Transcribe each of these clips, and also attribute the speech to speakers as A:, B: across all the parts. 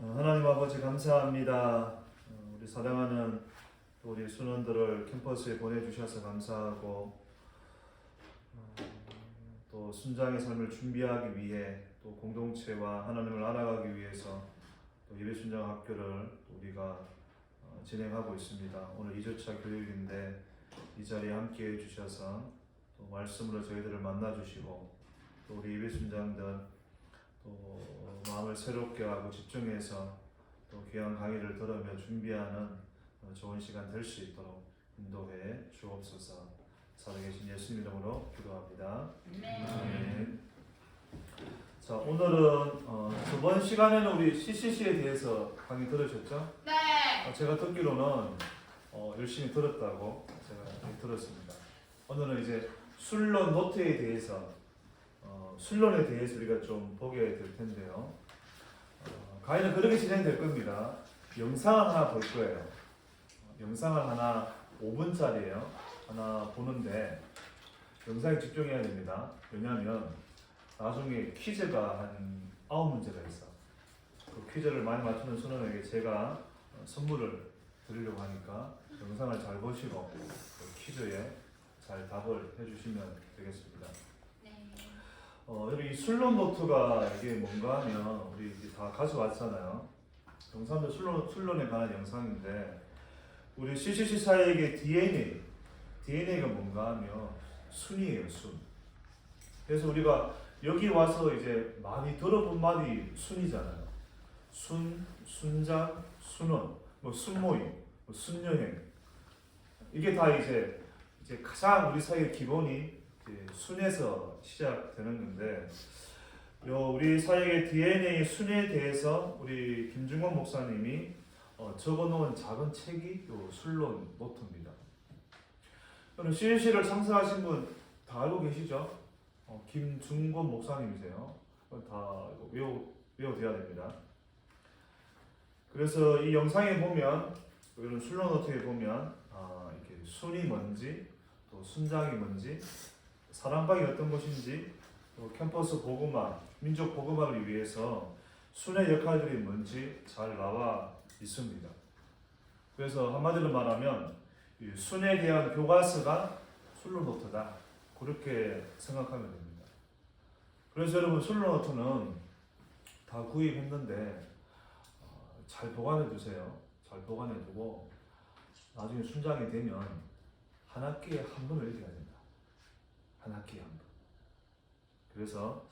A: 하나님 아버지 감사합니다. 우리 사랑하는 우리 순원들을 캠퍼스에 보내주셔서 감사하고 또 순장의 삶을 준비하기 위해 또 공동체와 하나님을 알아가기 위해서 또 예배순장학교를 우리가 진행하고 있습니다. 오늘 2주차 교육인데 이 자리에 함께해 주셔서 또 말씀으로 저희들을 만나주시고 또 우리 예배순장들 또 마음을 새롭게 하고 집중해서 또 귀한 강의를 들으며 준비하는 좋은 시간 될 수 있도록 인도해 주옵소서. 살아계신 예수님 이름으로 기도합니다. 아멘. 자, 오늘은 저번 시간에는 우리 CCC에 대해서 강의 들으셨죠?
B: 네.
A: 제가 듣기로는 열심히 들었다고 제가 들었습니다. 오늘은 이제 순론 노트에 대해서 순론에 대해서 우리가 좀 보게 될 텐데요. 강의는 그렇게 진행될 겁니다. 영상을 하나 볼 거예요. 영상을 하나 5분짜리예요. 하나 보는데 영상에 집중해야 됩니다. 왜냐하면 나중에 퀴즈가 한 9문제가 있어. 그 퀴즈를 많이 맞추는 순원에게 제가 선물을 드리려고 하니까 영상을 잘 보시고 그 퀴즈에 잘 답을 해주시면 되겠습니다. 여기 이 순론 노트가 이게 뭔가 하면 우리 이제 다 가져왔잖아요. 영상도 순론에 관한 영상인데 우리 CCC 사역의 DNA가 뭔가 하면 순이에요, 순. 그래서 우리가 여기 와서 이제 많이 들어본 말이 순이잖아요. 순, 순장, 순원, 뭐 순모임, 뭐 순여행. 이게 다 이제 가장 우리 사역의 기본이 순에서 시작되는 건데, 우리 사역의 DNA 순에 대해서 우리 김중원 목사님이 적어놓은 작은 책이 순론 노트입니다. 여러분 CCC를 창설하신 분 다 알고 계시죠? 김중권 목사님이세요. 다 외워둬야 됩니다. 그래서 이 영상에 보면 이런 순론 노트에 보면 이렇게 순이 뭔지 또 순장이 뭔지 사랑방이 어떤 것인지 또 캠퍼스 복음화, 민족 복음화를 위해서 순의 역할들이 뭔지 잘 나와 있습니다. 그래서 한마디로 말하면 이 순에 대한 교과서가 순론 노트다. 그렇게 생각하면 됩니다. 그래서 여러분 순론 노트는 다 구입했는데 잘 보관해 두세요. 잘 보관해 두고 나중에 순장이 되면 한 학기에 한 번을 읽어야 된다. 한 학기에 한 번. 그래서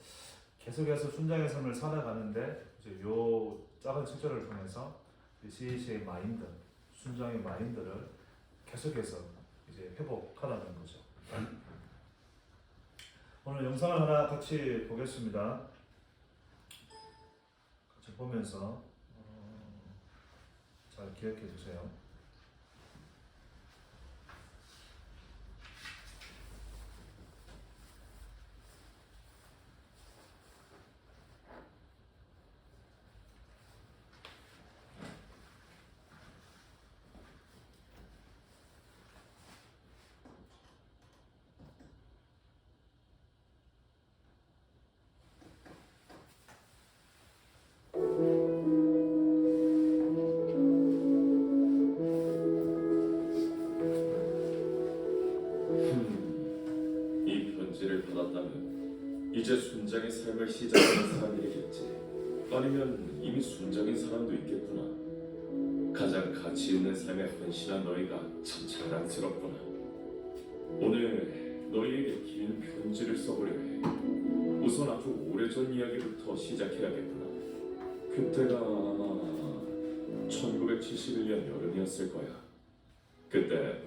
A: 계속해서 순장의 삶을 살아가는데 이제 요 작은 책자를 통해서 CCC의 마인드, 순장의 마인드를 계속해서 이제 회복하라는 거죠. 오늘 영상을 하나 같이 보겠습니다. 같이 보면서 잘 기억해 주세요.
C: 이 편지를 받았다면 이제 순장의 삶을 시작하는 사람이겠지. 아니면 이미 순장인 사람도 있겠구나. 가장 가치 있는 삶에 헌신한 너희가 참 자랑스럽구나. 오늘 너희에게 긴 편지를 써보려 해. 우선 아주 오래전 이야기부터 시작해야겠구나. 그때가 아마 1971년 여름이었을 거야. 그때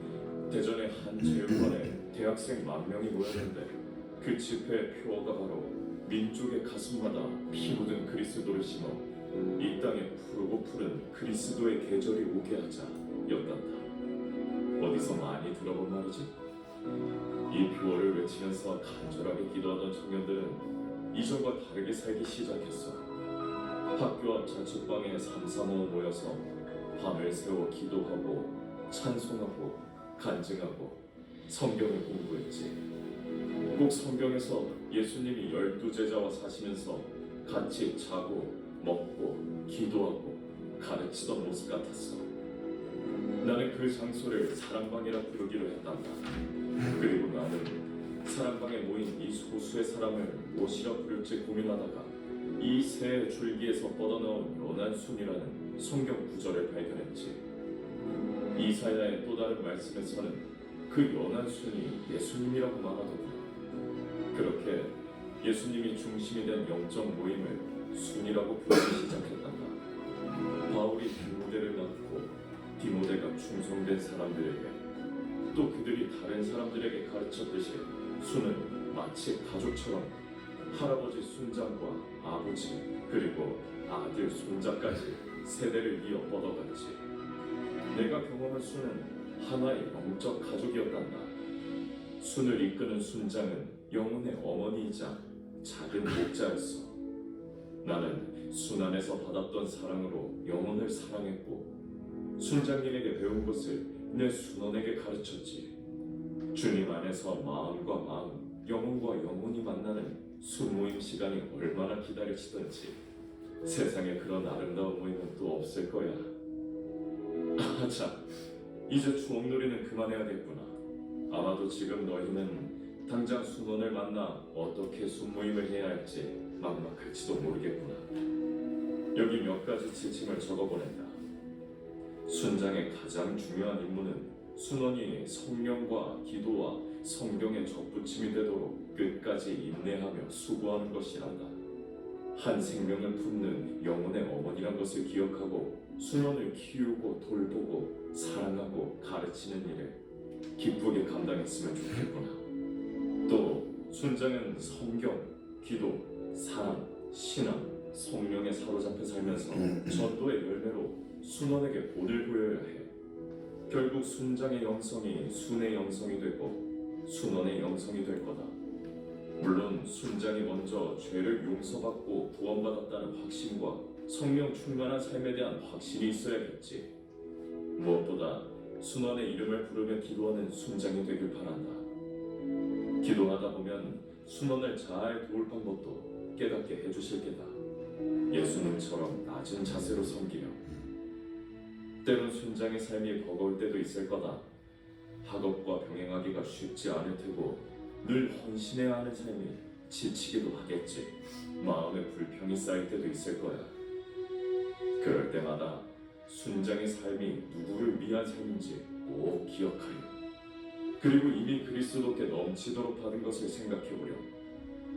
C: 대전의 한 체육관에 대학생 10,000명이 모였는데 그 집회의 표어가 바로 민족의 가슴마다 피 묻은 그리스도를 심어 이 땅에 푸르고 푸른 그리스도의 계절이 오게 하자 였단다. 어디서 많이 들어본 말이지? 이 표어를 외치면서 간절하게 기도하던 청년들은 이전과 다르게 살기 시작했어. 학교 앞 자취방에 335 모여서 밤을 새워 기도하고 찬송하고 간증하고 성경을 공부했지. 꼭 성경에서 예수님이 12제자와 사시면서 같이 자고 먹고 기도하고 가르치던 모습 같았어. 나는 그 장소를 사랑방이라 부르기로 했단다. 그리고 나는 사랑방에 모인 이 소수의 사람을 무엇이라 부를지 고민하다가 이 새 줄기에서 뻗어나온 연한 순이라는 성경 구절을 발견했지. 이사야의 또 다른 말씀에서는 그 연한 순이 예수님이라고 말하더구나. 그렇게 예수님이 중심이 된 영적 모임을 순이라고 부르기 시작했단다. 바울이 디모데를 낳고 디모데가 충성된 사람들에게 또 그들이 다른 사람들에게 가르쳤듯이 순은 마치 가족처럼 할아버지 순장과 아버지 그리고 아들 손자까지 세대를 이어 뻗어갔지. 내가 경험한 순은 하나의 영적 가족이었단다. 순을 이끄는 순장은 영혼의 어머니이자 작은 목자였어. 나는 순 안에서 받았던 사랑으로 영혼을 사랑했고 순장님에게 배운 것을 내 순원에게 가르쳤지. 주님 안에서 마음과 마음, 영혼과 영혼이 만나는 순모임 시간이 얼마나 기다려지던지 세상에 그런 아름다운 모임은 또 없을 거야. 아, 참. 이제 추억놀이는 그만해야겠구나. 아마도 지금 너희는 당장 순원을 만나 어떻게 순모임을 해야 할지 막막할지도 모르겠구나. 여기 몇 가지 지침을 적어보낸다. 순장의 가장 중요한 임무는 순원이 성령과 기도와 성경의 접붙임이 되도록 끝까지 인내하며 수고하는 것이란다. 한 생명을 품는 영혼의 어머니란 것을 기억하고 순원을 키우고 돌보고 사랑하고 가르치는 일을 기쁘게 감당했으면 좋겠구나. 또 순장은 성경, 기도, 사랑, 신앙, 성령에 사로잡혀 살면서 전도의 열매로 순원에게 본을 보여야 해. 결국 순장의 영성이 순의 영성이 되고 순원의 영성이 될 거다. 물론 순장이 먼저 죄를 용서받고 구원받았다는 확신과 성령 충만한 삶에 대한 확신이 있어야겠지. 무엇보다 순원의 이름을 부르며 기도하는 순장이 되길 바란다. 기도하다 보면 순원을 잘 도울 방법도 깨닫게 해주실 게다. 예수님처럼 낮은 자세로 섬기려. 때론 순장의 삶이 버거울 때도 있을 거다. 학업과 병행하기가 쉽지 않을 테고 늘 헌신해야 하는 삶이 지치기도 하겠지. 마음에 불평이 쌓일 때도 있을 거야. 그럴 때마다 순장의 삶이 누구를 위한 삶인지 꼭 기억하려. 그리고 이미 그리스도께 넘치도록 받은 것을 생각해보려.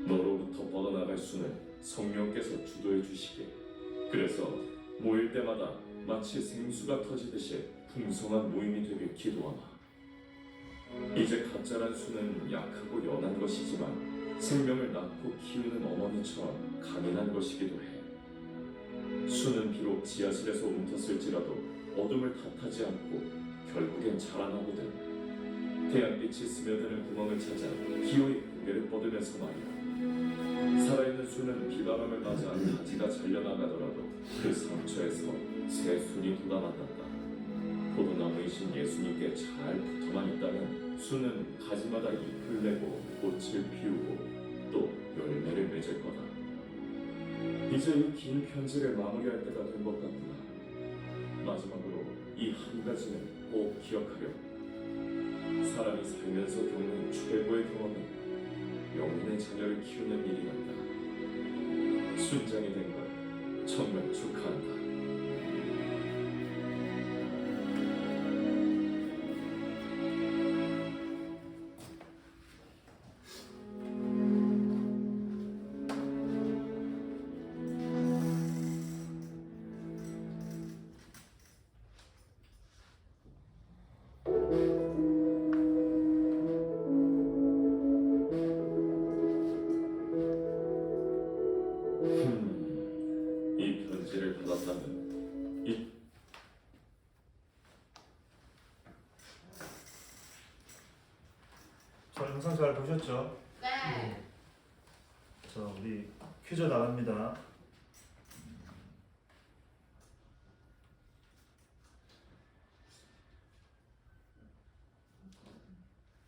C: 너로부터 뻗어나갈 수는 성령께서 주도해 주시게. 그래서 모일 때마다 마치 생수가 터지듯이 풍성한 모임이 되길 기도하마. 이제 가짜란 수는 약하고 연한 것이지만 생명을 낳고 키우는 어머니처럼 강인한 것이기도 해. 수는 비록 지하실에서 움텄을지라도 어둠을 탓하지 않고 결국엔 자라나거든. 태양빛이 스며드는 구멍을 찾아 기어이 고개를 뻗으면서 말이야. 살아있는 수는 비바람을 맞아 가지가 잘려나가더라도 그 상처에서 새 순이 돋아난단다. 포도나무이신 예수님께 잘 붙어만 있다면 수는 가지마다 잎을 내고 꽃을 피우고 또 열매를 맺을 거다. 이제 이 긴 편지를 마무리할 때가 된 것 같구나. 마지막으로 이 한 가지는 꼭 기억하렴. 사람이 살면서 겪는 최고의 경험은 영혼의 자녀를 키우는 일이란다. 순장이 된 걸 정말 축하한다. 이 편지를 받았다면
A: 저 영상 잘 보셨죠?
B: 네.
A: 자, 우리 퀴즈 나갑니다.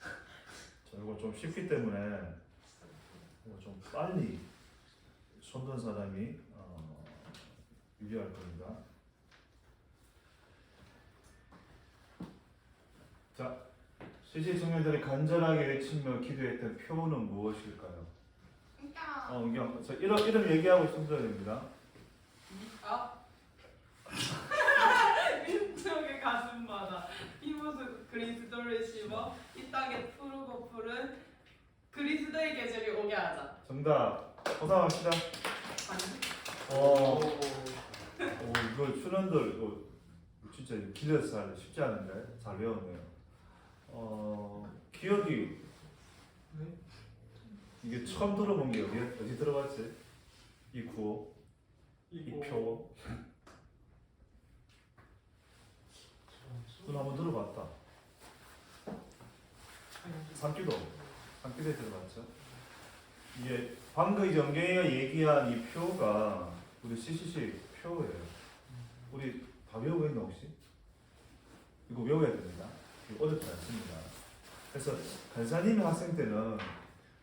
A: 자, 이거 좀 쉽기 때문에 이거 좀 빨리 손든 사람이 유리할 겁니다. CC 청년들이 간절하게 외치며 기도했던 표는 무엇일까요? 은경. 저 이름 얘기하고 있으면 됩니다.
B: 민족의 가슴마다 이모습 그리스도를 심어 이 땅에 푸르고 푸른 그리스도의 계절이 오게 하자.
A: 정답. 고상합시다. 이거 출연들 이거 진짜 길에서 쉽지 않은데 잘 외웠네요. 기억이 이게 처음 들어본 게 어디 들어봤지? 이 구호, 이 표. 저 한번 들어봤다. 삼기도에 들어봤죠. 이게 방금 이제 영경이가 얘기한 이 표가 우리 CCC 표예요. 우리 다 외우고 있나 혹시? 이거 외워야 됩니다. 이거 어렵지 않습니다. 그래서 간사님의 학생 때는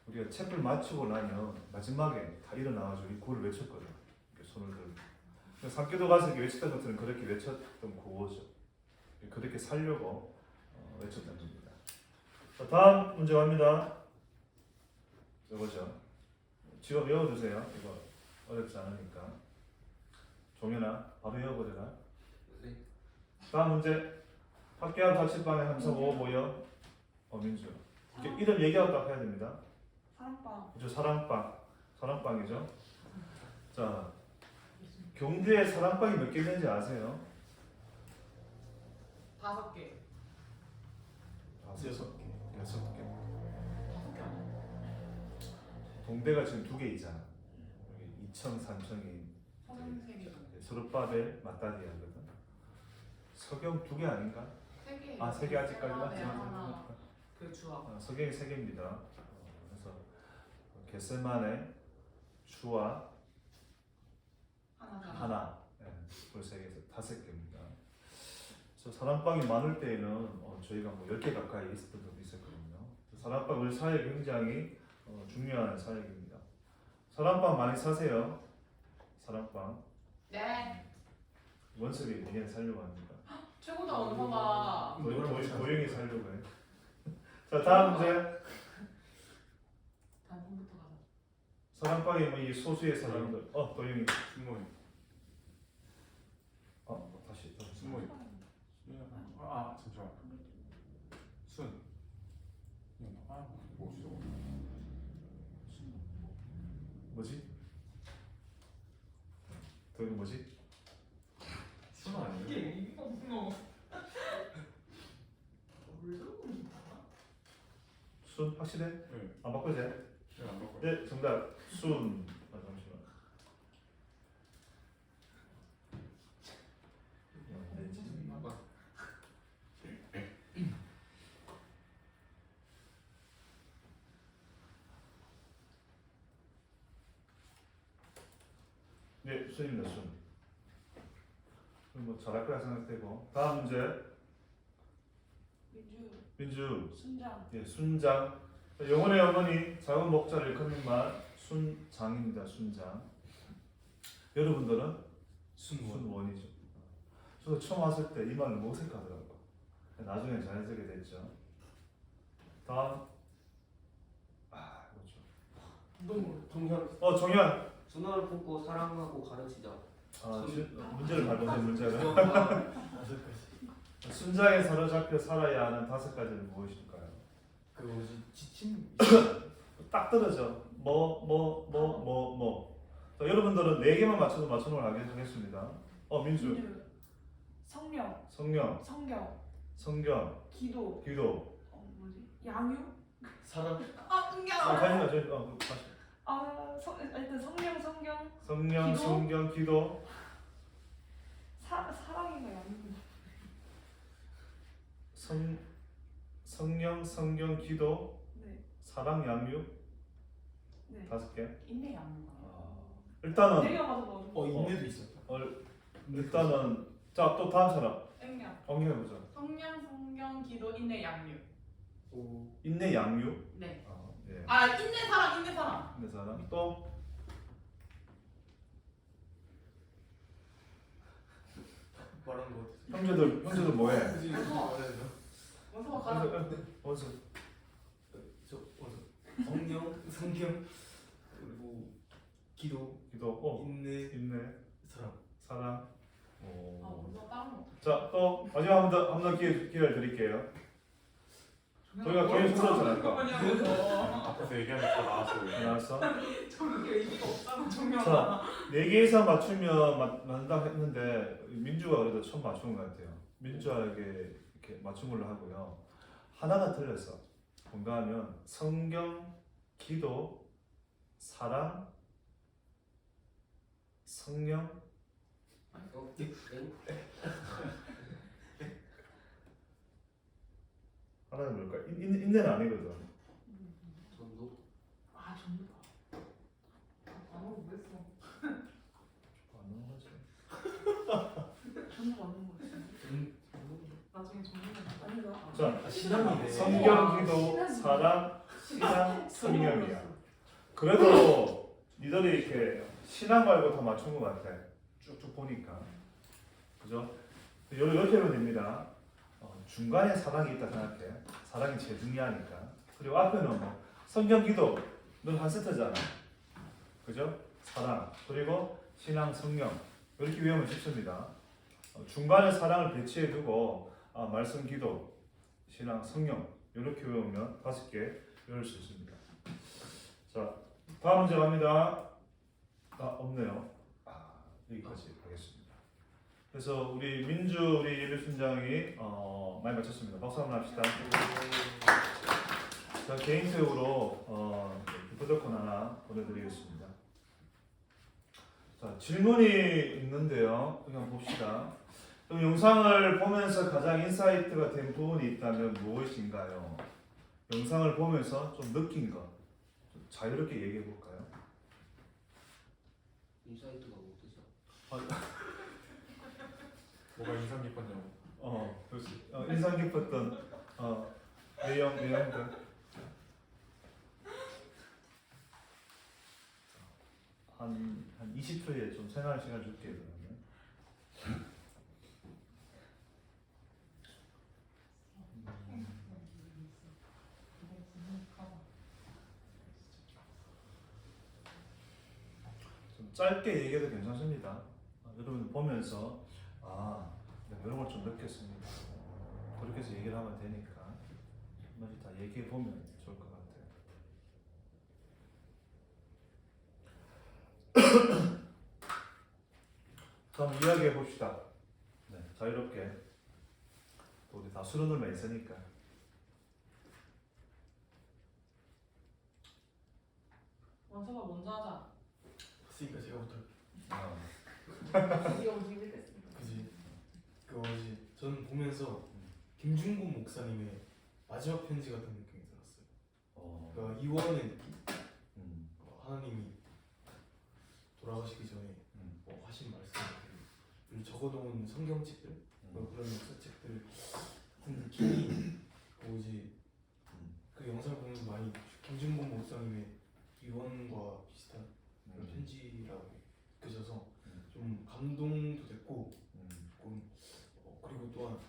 A: 우리가 책을 마치고 나면 마지막에 다 일어나가지고 이 구호를 외쳤거든요. 이렇게 손을 들고. 삼기도 가서 이렇게 외쳤던 것들은 그렇게 외쳤던 구호죠. 그렇게 살려고 외쳤던 겁니다. 자, 다음 문제 갑니다. 이거죠. 지금 외워두세요. 이거 어렵지 않으니까. 종현아, 바로 외워버려라.
D: 네.
A: 다음 문제. 학교와 자취방에 함성오 모여. 민주. 이렇게 이름 얘기하고 딱 해야 됩니다.
B: 사랑방.
A: 그죠? 사랑방이죠. 자, 경주에 사랑방이 몇 개 있는지 아세요?
B: 5개.
A: 6개. 6개.
B: 5개 아니야?
A: 동대가 지금 2개 있잖아. 여기 이청, 산청이
B: 선생님이
A: 소르바벨, 마따디아거든. 서경 2개 아닌가?
B: 3개.
A: 3개 아직까지나?
B: 네, 하나. 그 주학.
A: 서경이 3개입니다. 그래서 겟세만의 주와 하나, 벌써 3개에서 5개입니다. 그래서 사랑방이 많을 때에는 저희가 뭐 10개 가까이 있었던 적도 있었거든요. 사랑방 우리 사회에 굉장히 중요한 사역입니다. 사랑방 많이 사세요. 사랑방.
B: 네.
A: 원석이 내년 살려고 합니다.
B: 최고다 원서가.
A: 도영이 살려고 해. 자, 다음 문제.
B: 단순부터 가자.
A: 사랑방에 뭐 이 소수의 사람들. 도영이.
D: 순모임.
A: 다시.
D: 순모임. 잠시만. 순. 뭐지?
A: 뭐지? 도영이 뭐지?
D: 순 아니에요?
B: 이게 이거 뭐?
A: 순 확실해?
D: 네.
A: 안 바꾸지?
D: 안 바꿔요.
A: 네, 정답. 순. 잠시만. 네, 순입니다. 순. 뭐 잘할 거라 생각되고. 다음 문제. 민주.
B: 순장.
A: 예, 순장. 영혼의 어머니 작은 목자를 일컫는 말 순장입니다. 순장. 여러분들은 순원이죠. 저도 처음 왔을 때 이 말을 어색하더라고. 나중에 자연스럽게 됐죠. 다음. 이거죠.
E: 동현
A: 정현.
E: sun호를 품고 사랑하고 가르치자.
A: 문제를 밟았네. 문제가. 순장에 사로잡혀 살아야 하는 5가지는 무엇일까요?
D: 그 뭐지? 지침?
A: 딱 떨어져. 자, 여러분들은 4개만 맞춰서 맞추는 걸 하겠습니다. 민주.
B: 성령.
A: 성령.
B: 성경.
A: 성경.
B: 기도.
A: 기도.
B: 뭐지? 양육.
E: 사랑.
B: 은경.
A: 다시.
B: 일단 성령, 성경.
A: 성령,
B: 기도?
A: 성경, 기도.
B: 사랑인가 양육?
A: 성령, 성경, 기도.
B: 네.
A: 사랑, 양육.
B: 네.
A: 5개.
B: 인내 양육.
A: 일단은
B: 내려가서 넣어.
D: 인내도 있었다.
A: 일단은 자, 또 다음 사람.
B: 은경.
A: 엉겨보자.
B: 성령, 성경, 기도, 인내 양육.
E: 오.
A: 인내, 양육.
B: 네.
A: 예.
B: 인내 사랑, 인내 사랑.
A: 인내 사람. 또
E: 말하는 거 같아.
A: 형제들 뭐해?
B: 원서 원서 가라.
A: 원서.
E: 저 성경, 그리고 기도,
A: 기도.
E: 인내,
A: 인내.
E: 사랑.
A: 사랑.
B: 아
A: 오.
B: 원서 다른 거.
A: 자, 또 마지막 한번 기회를 드릴게요. 저희가 계속 풀었잖아요.
D: 앞에서 얘기한 거 다 나왔어요.
A: 나왔어?
B: 저게 의미가 없잖아 정연아.
A: 자, 4개에서 맞추면 맞는다고 했는데 민주가 그래도 처음 맞춘 것 같아요. 민주에게 이렇게 맞춘 걸로 하고요. 하나가 틀렸어. 뭔가 하면 성경, 기도, 사랑, 성령, 하나는 뭘까? 인내는 아니거든.
E: 전도,
B: 아 전부 다. 아무 모르겠어.
A: 안 넘어가지.
B: 전부 맞는 거 같아. 나중에 전부 아니다.
A: 자,
E: 신앙이네.
A: 성경, 기도, 사랑, 신앙, 성령이야. 그래도 니들이 이렇게 신앙 말고 다 맞춘 것 같아. 쭉쭉 보니까. 그죠? 이렇게 하면 됩니다. 중간에 사랑이 있다 생각해. 사랑이 제일 중요하니까. 그리고 앞에는 뭐 성경, 기도 늘 한 세트잖아. 그죠? 사랑 그리고 신앙, 성령 이렇게 외우면 쉽습니다. 중간에 사랑을 배치해 두고 말씀, 기도, 신앙, 성령 이렇게 외우면 5개 외울 수 있습니다. 자, 다음 문제 갑니다. 없네요. 여기까지 하겠습니다. 그래서 우리 민주 우리 예비순장이 많이 마쳤습니다. 박수 한번 합시다. 자, 개인적으로 기프트콘 하나 보내드리겠습니다. 자, 질문이 있는데요. 한번 봅시다. 그럼 영상을 보면서 가장 인사이트가 된 부분이 있다면 무엇인가요? 영상을 보면서 좀 느낀 것, 좀 자유롭게 얘기해 볼까요?
E: 인사이트가 뭐 뜻이야?
D: 뭐가 인상 깊었냐고.
A: 그렇지. 인상 깊었던 내용들. 한 20초에 좀 생활 시간 줄게요. 그러면. 좀 짧게 얘기해도 괜찮습니다. 여러분 보면서 내가 이런 걸 좀 느꼈습니다. 그렇게 해서 얘기를 하면 되니까 한 번씩 다 얘기해 보면 좋을 것 같아요. 그럼 이야기해 봅시다. 네, 자유롭게. 또 우리 다 수련을만 있으니까.
B: 원서가 먼저 하자.
E: 봤으니까 제가부터.
B: 이거 준비됐습니다.
E: 그지. 그 뭐지? 저는 보면서 김중곤 목사님의 마지막 편지 같은 느낌이 들었어요. 그러니까 이원은 하나님이 돌아가시기 전에 하신 말씀을 적어놓은 성경책들, 그런 역사책들 같은 느낌이 뭐지? 그 영상 보면서 많이 김중곤 목사님의 이원과 비슷한 그런 편지라고 느껴져서 좀 감동도 됐고 조금 그리고 또한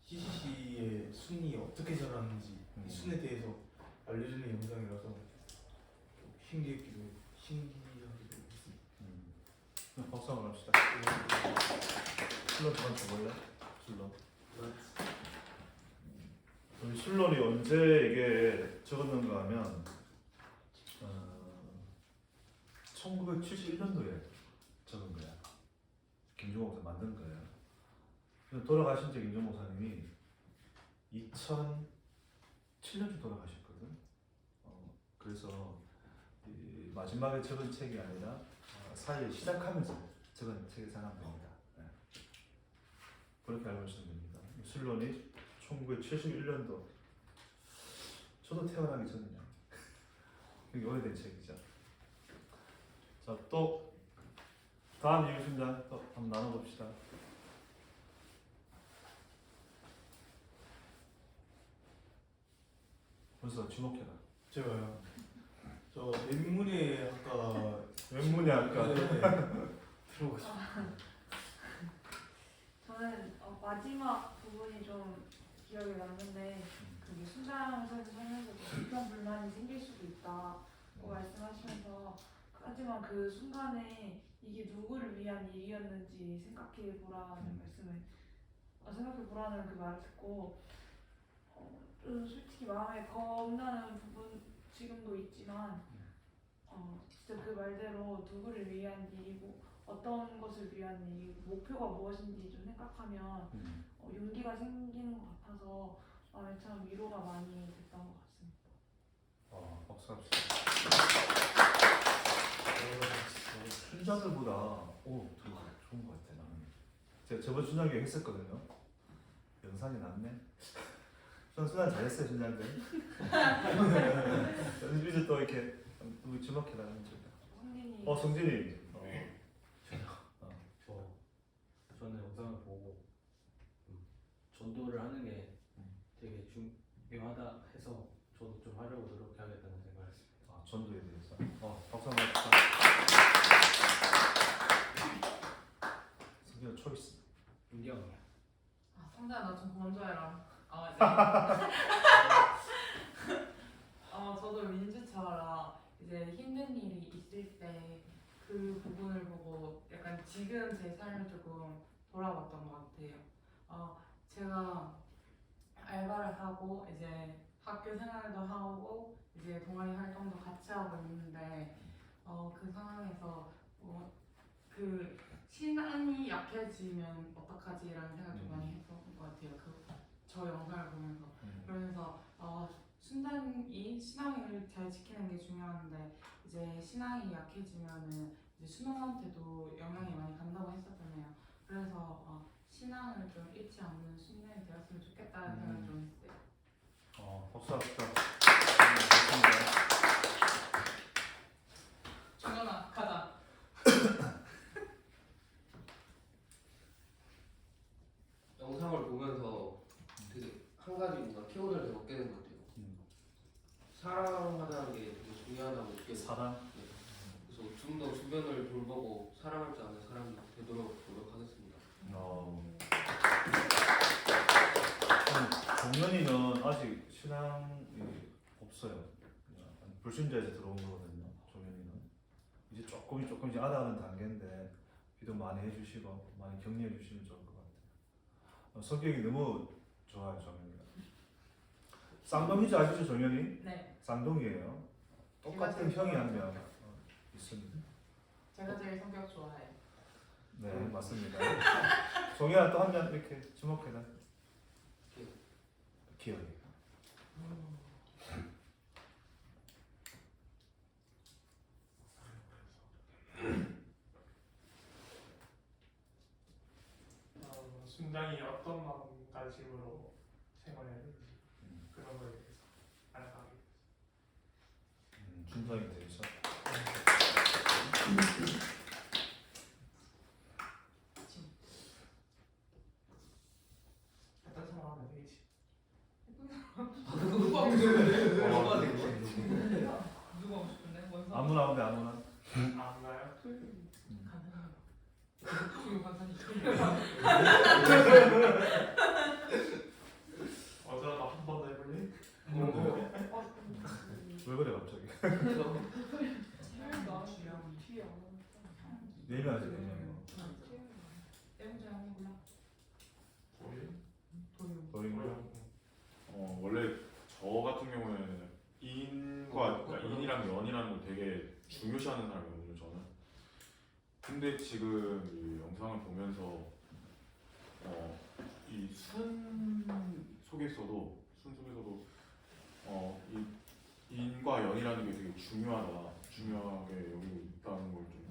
E: CCC의 순이 어떻게 자라는지 이 순에 대해서 알려주는 영상이라서 좀 신기하기도 했습니다.
A: 박수 한번 합시다. 술론 한번 줘볼래? 술론. 우리 술론이 언제 이게 적었는가 하면 1971년도에 적은 거야. 김종호 목사 만든 거예요. 돌아가신 지 김종호 목사님이 2007년쯤 돌아가셨거든. 그래서 이 마지막에 적은 책이 아니라 사회 시작하면서 적은 책이 생각됩니다. 네. 그렇게 알고 있으면 됩니다. 술론이 1971년도 저도 태어나기 전이냐. 되게 오래된 책이죠. 자, 또 다음 이유입니다. 또 한번 나눠봅시다. 벌써 주목해라.
E: 제가요. 저 맹문의 아까
A: 웬문이 아까
E: 들어보고
F: 저는 마지막 부분이 좀 기억에 남는데 그게 순장에서 살면서도 불평 불만이 생길 수도 있다고 말씀하시면서 하지만 그 순간에 이게 누구를 위한 일이었는지 생각해 보라는 말씀을 생각해 보라는 그 말을 듣고 좀 솔직히 마음에 겁나는 부분 지금도 있지만 진짜 그 말대로 누구를 위한 일이고 어떤 것을 위한 일이고 목표가 무엇인지 좀 생각하면 용기가 생기는 것 같아서 마음에 참 위로가 많이 됐던 것 같습니다.
A: 박수 합시다. 순자들보다 되게 좋은 것 같아 나는. 제가 저번 순자기 했었거든요. 영상이 났네. 전 순자 잘했어요 순자들. 이제 또 이렇게 누구 주목해라 하는 중.
F: 성진이
A: 성진이.
G: 저는 영상을 보고 전도를 하는 게 되게 중요하다 해서 저도 좀 하려고 노력해야겠다는 생각을 했습니다.
A: 전도에 대해서. 박수 한번 합시다. 성진아 초이스.
G: 윤경이야.
B: 성재야 나 좀 먼저 해라. 저도 민주처럼 이제 힘든 일이 있을 때 그 부분을 보고 약간 지금 제 삶을 조금 돌아봤던 것 같아요. 제가 알바를 하고 이제 학교 생활도 하고 이제 동아리 활동도 같이 하고 있는데 그 상황에서 그 신앙이 약해지면 어떡하지라는 생각 좀 많이 했었던 것 같아요. 저 영상을 보면서 그러면서 순단이 신앙을 잘 지키는 게 중요한데 이제 신앙이 약해지면은 이제 수능한테도 영향이 많이 간다고 했었잖아요. 그래서 신앙을 좀 잃지 않는 순간이 되었으면 좋겠다는 생각을 좀 했어요.
A: 박수 합시다.
B: 정연아 가자.
H: 영상을 보면서 되게 한 가지 뭔가 키워드를 되게 얻게 된 것 같아요. 사랑하다는 게 되게 중요하다고 느껴서
A: 사랑.
H: 그래서 좀 더 주변을 돌보고 사랑할 줄 아는 사람이 되도록 노력하겠습니다.
A: 종현이는 아직 신앙이 없어요. 불신자에서 들어온 거거든요. 종현이는 이제 조금씩 알아가는 단계인데 기도 많이 해주시고 많이 격려해 주시면 좋을 것 같아요. 성격이 너무 좋아요 종현이가. 쌍둥이지 아시죠 종현이?
B: 네.
A: 쌍둥이에요. 똑같은 형이 한 명 있습니다.
B: 제가 제일 성격 좋아해요.
A: 네 맞습니다. 종현아 또 한 명 이렇게 주목해라. 기억이.
D: 순장이 어떤 마음가짐으로 생활해야 되는지 그런 거에 대해서 알아가게 됐어요.
A: 준성에 대해서.
D: 어떤 상황하면 되겠지.
B: 누가 오고 싶은데? 누가 오고 싶은데? 뭔 상관?
A: 아무나 오는데 아무나.
D: 안 가요?
B: 간단해요. 그리고 간단히
D: 어쩌다 한 번 더 해볼래?
A: 왜 그래 갑자기?
B: 나 주영 뒤에 안
A: 네 명이지 네 명.
B: 떼문자 아니구나.
A: 너희는
D: 원래 저 같은 경우에는 그러니까 인이랑 연이라는 걸 되게 중요시하는 사람이거든요 저는. 근데 지금 이 영상을 보면서 이 순 속에서도 이 인과 연이라는 게 되게 중요하게 여기고 있다는 걸 좀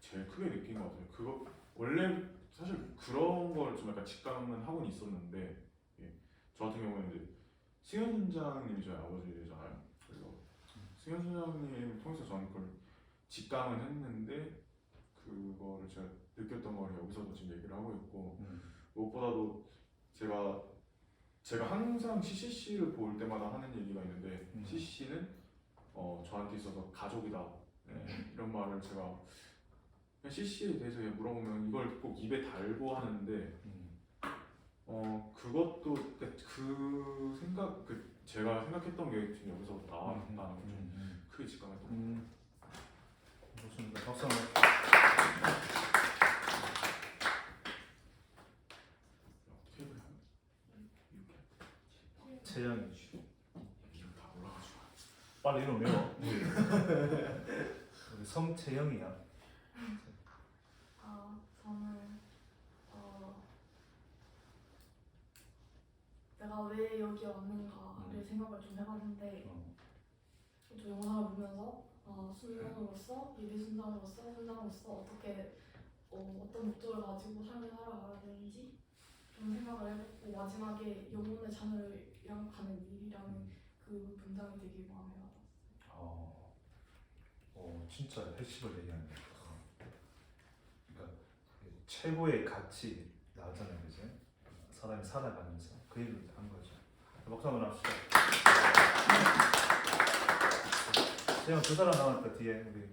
D: 제일 크게 느낀 것 같아요. 그거 원래 사실 그런 걸 좀 약간 직감은 하고는 있었는데 저 같은 경우는 이제 승현 순장님이 저희 아버지잖아요. 그래서 승현 순장님을 통해서 저는 그걸 직감은 했는데 그거를 제가 느꼈던 걸 여기서도 지금 얘기를 하고 있고 무엇보다도 제가 항상 CCC를 볼 때마다 하는 얘기가 있는데 CCC는 저한테 있어서 가족이다 이런 말을 제가 CCC에 대해서 물어보면 이걸 꼭 입에 달고 하는데 그것도 그 생각 제가 생각했던 게 지금 여기서 나왔다는 걸 좀 크게 직감했던 것 같아요.
A: 좋습니다. 박수 한번.
D: 테이블 이렇게
A: 채영이
D: 이름 다 몰라가지고.
A: 빨리 이름 외워. 우리 성채영이야.
I: 저는 내가 왜 여기 왔는가를 생각을 좀 해봤는데 저 영상을 보면서 순장으로서 예비 순장으로서 어떻게 어떤 목적을 가지고 삶을 살아가야 되는지 좀 생각을 해봤고 마지막에 영혼의 자녀를 양육하는 일이라는 그 문장이 되게 마음에 와닿았어요.
A: 진짜 핵심을 얘기하는 거야. 그러니까 최고의 가치 나오잖아요, 그지? 사람이 살아가면서 그 얘기를 한 거죠. 박수 한번 합시다. 그냥 두 사람 남았다 뒤에 우리.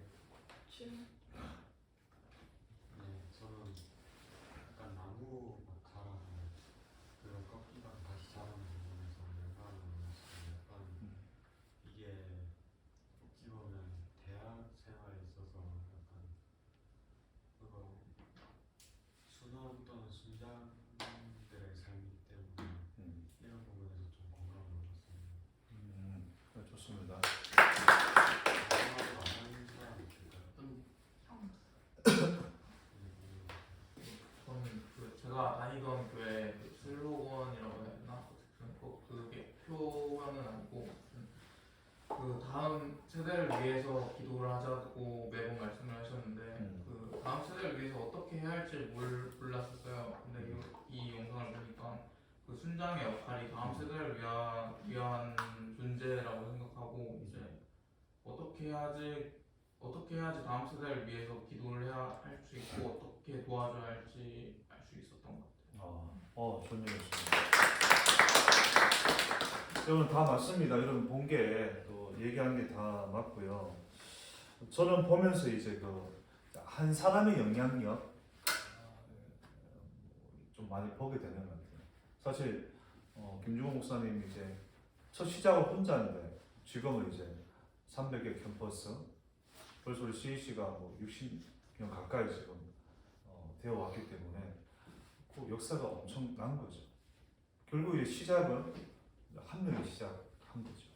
I: 춤.
J: 네, 저는 약간 나무 막 자라는 그런 꺾이다가 다시 자라는 부분에서 영감을 받았어요. 약간 이게 어찌 보면 대학 생활에 있어서 약간 그거 순원 또는 순장들의 삶이기 때문에 이런 부분에서 좀 공감을 얻었습니다.
A: 좋습니다.
J: 마지막으로 안 하는 사람이 있을까요?
E: 저는 제가 다니던 교회 슬로건이라고 해야 되나? 그게 표현은 아니고 그 다음 세대를 위해서 기도를 하자고 매번 말씀을 하셨는데 그 다음 세대를 위해서 어떻게 해야 할지 몰랐었어요. 근데 이 영상을 보니까 그 순장의 역할이 다음 세대를 위한 존재라고 생각하고 이제 어떻게 해야지 다음 세대를 위해서 기도를 해야 할 수 있고 어떻게 도와줘야 할지 알 수 있었던 것 같아요.
A: 좋은 얘기였습니다. 여러분 다 맞습니다. 여러분 본 게 또 얘기한 게 다 맞고요. 저는 보면서 이제 그 한 사람의 영향력 좀 많이 보게 되는 것 같아요. 사실 김중호 목사님이 이제 첫 시작은 혼자인데 지금은 이제 300개 캠퍼스 벌써 우리 CAC가 뭐 60년 가까이 지금 되어 왔기 때문에 그 역사가 엄청난 거죠. 결국 이제 시작은 한 명이 시작한 거죠.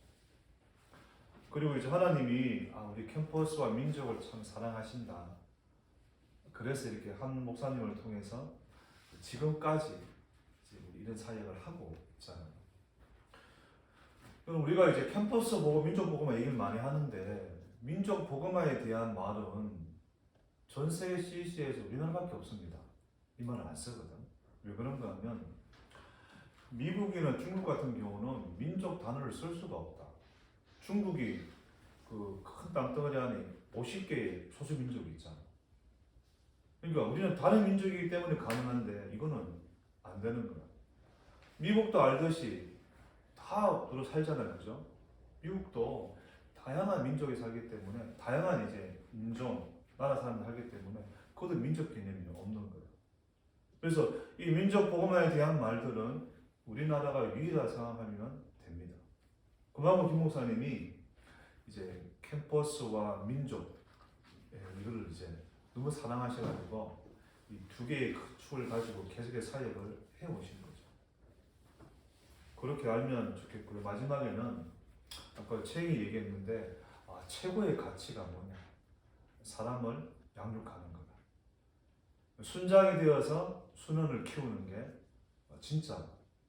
A: 그리고 이제 하나님이 우리 캠퍼스와 민족을 참 사랑하신다. 그래서 이렇게 한 목사님을 통해서 지금까지 이제 우리 이런 사역을 하고 있잖아요. 그럼 우리가 이제 캠퍼스 보고 민족 보고만 얘기를 많이 하는데 민족 복음화에 대한 말은 전 세계 CC에서 우리나라밖에 없습니다. 이 말을 안 쓰거든. 왜 그런가 하면 미국이나 중국 같은 경우는 민족 단어를 쓸 수가 없다. 중국이 그 큰 땅덩어리 안에 50개의 소수민족이 있잖아. 그러니까 우리는 다른 민족이기 때문에 가능한데 이거는 안 되는 거야. 미국도 알듯이 다 두루 살잖아요, 그죠? 미국도 다양한 민족이 살기 때문에 다양한 이제 인종, 나라 사람들 살기 때문에 그것도 민족 개념이 없는 거예요. 그래서 이 민족 복음화에 대한 말들은 우리나라가 유일하다 생각하면 됩니다. 그만큼 김 목사님이 이제 캠퍼스와 민족 이거를 이제 너무 사랑하셔가지고 이 두 개의 축을 가지고 계속해서 사역을 해오신 거죠. 그렇게 알면 좋겠고요. 마지막에는 아까 최영이 얘기했는데 최고의 가치가 뭐냐? 사람을 양육하는 거다. 순장이 되어서 순원을 키우는 게 진짜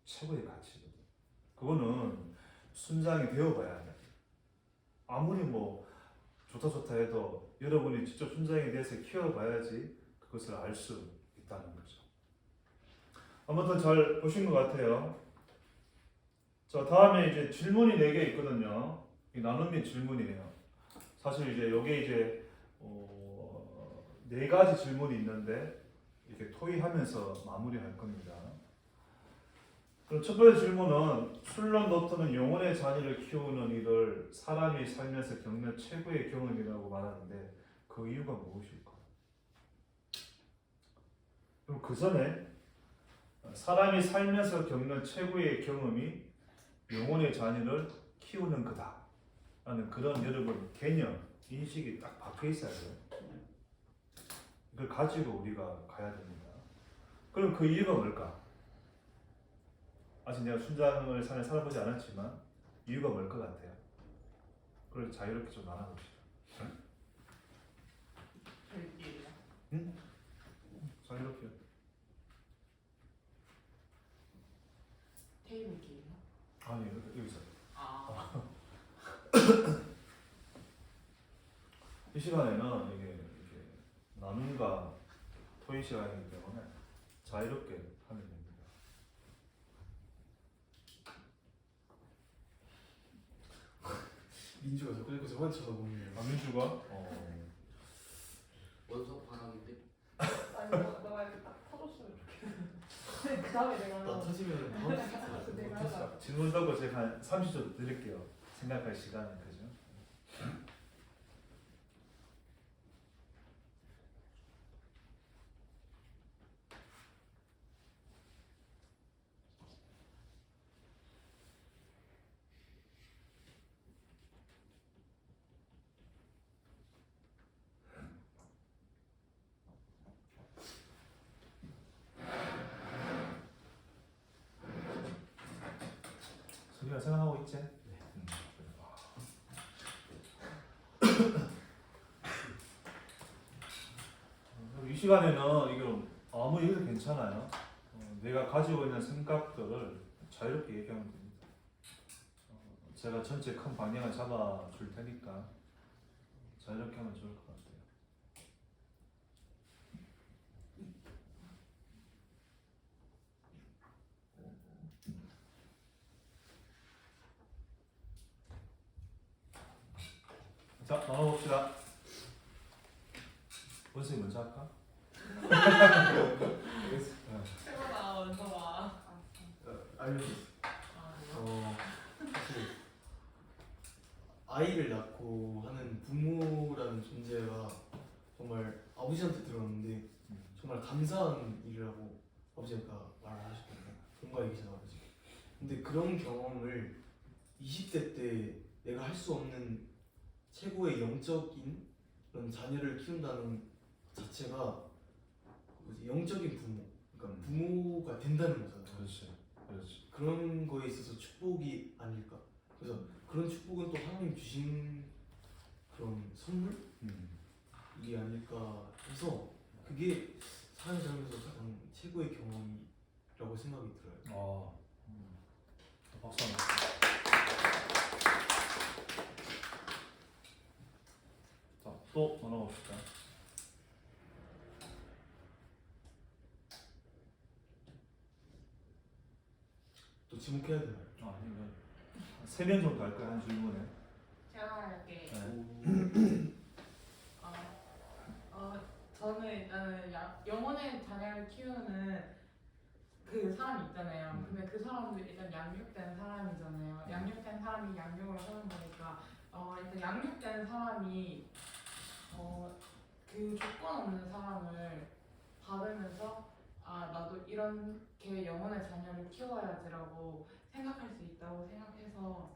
A: 최고의 가치거든. 그거는 순장이 되어봐야 돼. 아무리 뭐 좋다 해도 여러분이 직접 순장이 돼서 키워봐야지 그것을 알 수 있다는 거죠. 아무튼 잘 보신 것 같아요. 자, 다음에 이제 질문이 4개 있거든요. 이 나눔의 질문이에요. 사실 이제 여기에 이제 4가지 질문이 있는데 이렇게 토의하면서 마무리할 겁니다. 그럼 첫 번째 질문은 술론 노트는 영혼의 자녀를 키우는 일을 사람이 살면서 겪는 최고의 경험이라고 말하는데 그 이유가 무엇일까? 그럼 그 전에 사람이 살면서 겪는 최고의 경험이 영혼의 자녀를 키우는 거다 라는 그런 여러분 개념, 인식이 딱 박혀 있어야 돼요. 이걸 가지고 우리가 가야 됩니다. 그럼 그 이유가 뭘까? 아직 내가 순장을 삶을 살아보지 않았지만 이유가 뭘 것 같아요? 그걸 자유롭게 좀 나눠봅시다.
B: 별길이요.
A: 자유롭게.
B: 테이블길이요.
A: 아니 여기서.
B: 아.
A: 이 시간에는 이게 나눔과 토의 시간이기 때문에 자유롭게 하면 됩니다.
G: 민주가 자꾸 저만 쳐다보네요.
A: 민주가
H: 원석 바람인데.
F: 아니 너가 이렇게 딱 터줬으면 좋겠는데 그 다음에 내가
G: 나 터지면 바로
F: 내가 하자.
A: 질문 듣고 제가 한 30초 드릴게요. 생각할 시간이 그죠? 소리가 생각하고 있지? 이 시간에는 이거 아무 얘기도 괜찮아요. 내가 가지고 있는 생각들을 자유롭게 얘기하면 됩니다. 제가 전체 큰 방향을 잡아 줄 테니까 자유롭게 하면 좋을 것 같아요. 자, 나눠봅시다. 원숭이 먼저 할까?
B: 최고다 원서가.
G: 알려줬어. 사실 아이를 낳고 하는 부모라는 존재가 정말 아버지한테 들었는데 정말 감사한 일이라고 아버지가 말을 하셨거든요. 본가에 계셔가지고. 근데 그런 경험을 20대 때 내가 할 수 없는 최고의 영적인 그런 자녀를 키운다는 것 자체가 영적인 부모, 그러니까 부모가 된다는 거잖아요.
A: 그렇지, 그렇지.
G: 그런 거에 있어서 축복이 아닐까. 그래서 그런 축복은 또 하나님 주신 그런 선물이 아닐까 해서 그게 사람이 살면서 가장 최고의 경험이라고 생각이 들어요.
A: 박수 한번. 자, 또 나눠봅시다.
G: 또 지목해야 되나요?
A: 아니면 3명 정도 할 거야 한 질문에.
B: 제가 할게.
A: 네.
B: 저는 일단은 영혼의 자녀를 키우는 그 사람이 있잖아요. 근데 그 사람도 일단 양육된 사람이잖아요. 양육된 사람이 양육을 하는 거니까 일단 양육된 사람이 그 조건 없는 사람을 받으면서 나도 이렇게 영혼의 자녀를 키워야지라고 생각할 수 있다고 생각해서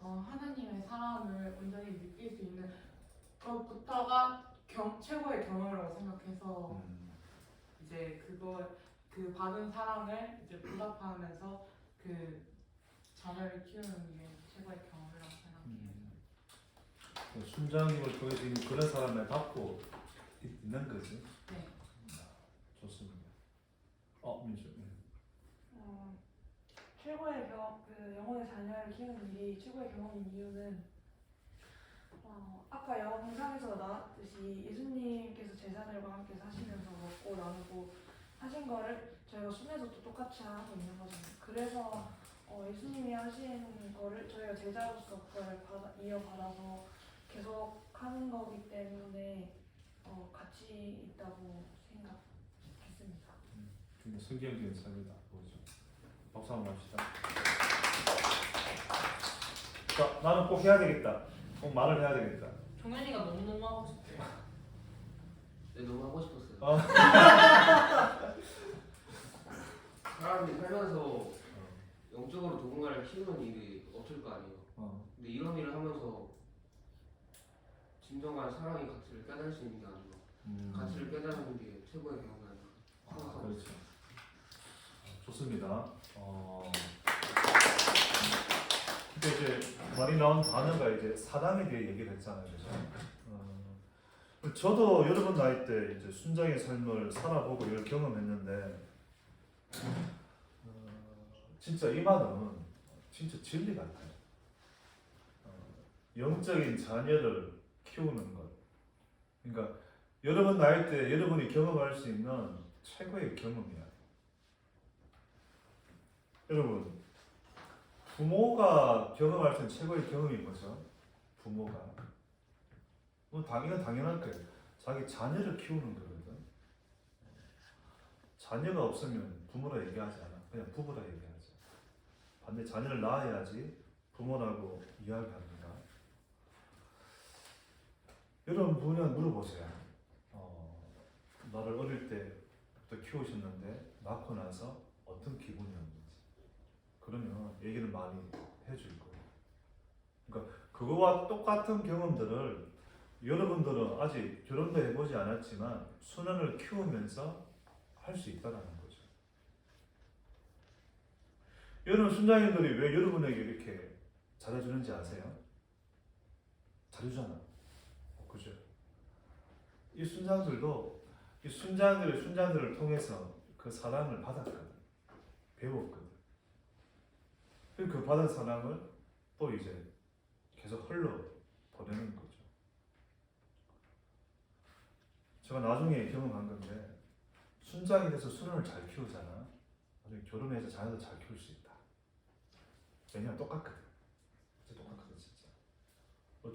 B: 하나님의 사랑을 온전히 느낄 수 있는 것부터가 최고의 경험이라고 생각해서 이제 그 받은 사랑을 이제 보답하면서 그 자녀를 키우는 게 최고의 경험이라고 생각해요.
A: 순장님을 통해서 이미 그런 사람을 받고 있는 거지.
B: 네.
A: 좋습니다. 민주.
F: 최고의 그 영혼의 자녀를 키우는 일이 최고의 경험인 이유는 아까 영상에서 나왔듯이 예수님께서 제자들과 함께 사시면서 먹고 나누고 하신 거를 저희가 순회에서도 똑같이 하고 있는 거잖아요. 그래서 예수님이 하신 거를 저희가 제자로서 그걸 이어받아서 계속 하는 거기 때문에 가치 있다고 생각했습니다.
A: 성경적인 삶이다. 보죠. 박수 한번 합시다. 자, 나는 꼭 해야 되겠다. 꼭 말을 해야 되겠다.
B: 종현이가 너무너무 하고 싶대요.
H: 네, 너무 하고 싶었어요. 사람이 살면서 영적으로 누군가를 키우는 일이 없을 거 아니에요. 근데 이런 일을 하면서 진정한 사랑의 가치를 깨달을 수 있는 게 아니고 가치를 깨달는 게 최고의 경험이 아닌가.
A: 그렇죠. 좋습니다. 근데 이제 많이 나온 단어가 이제 사랑에 대해 얘기를 했잖아요, 그죠? 저도 여러분 나이 때 이제 순장의 삶을 살아보고 이걸 경험했는데, 진짜 이 말은 진짜 진리 같아요. 영적인 자녀를 키우는 것. 그러니까 여러분 나이 때 여러분이 경험할 수 있는 최고의 경험이야. 여러분, 부모가 경험할 수 있는 최고의 경험이 뭐죠? 부모가. 이건 당연할 거예요. 자기 자녀를 키우는 거거든. 자녀가 없으면 부모라 얘기하지 않아. 그냥 부부라 얘기하지. 반대 자녀를 낳아야지 부모라고 이야기합니다. 여러분 그냥 물어보세요. 나를 어릴 때부터 키우셨는데 낳고 나서 어떤 기분이었는지. 그러면 얘기를 많이 해줄 거예요. 그러니까 그거와 똑같은 경험들을 여러분들은 아직 결혼도 해보지 않았지만 소년을 키우면서 할 수 있다는 거죠. 여러분 순장님들이 왜 여러분에게 이렇게 잘해주는지 아세요? 잘해주잖아. 그죠? 이 순장들도 이 순장들을 통해서 그 사랑을 받았거든. 배웠거든. 그 받은 사랑을 또 이제 계속 흘러 보내는 거죠. 제가 나중에 경험한 건데, 순장이 돼서 순원을 잘 키우잖아. 나중에 결혼해서 자녀도 잘 키울 수 있다. 왜냐면 똑같거든. 진짜 똑같거든, 진짜.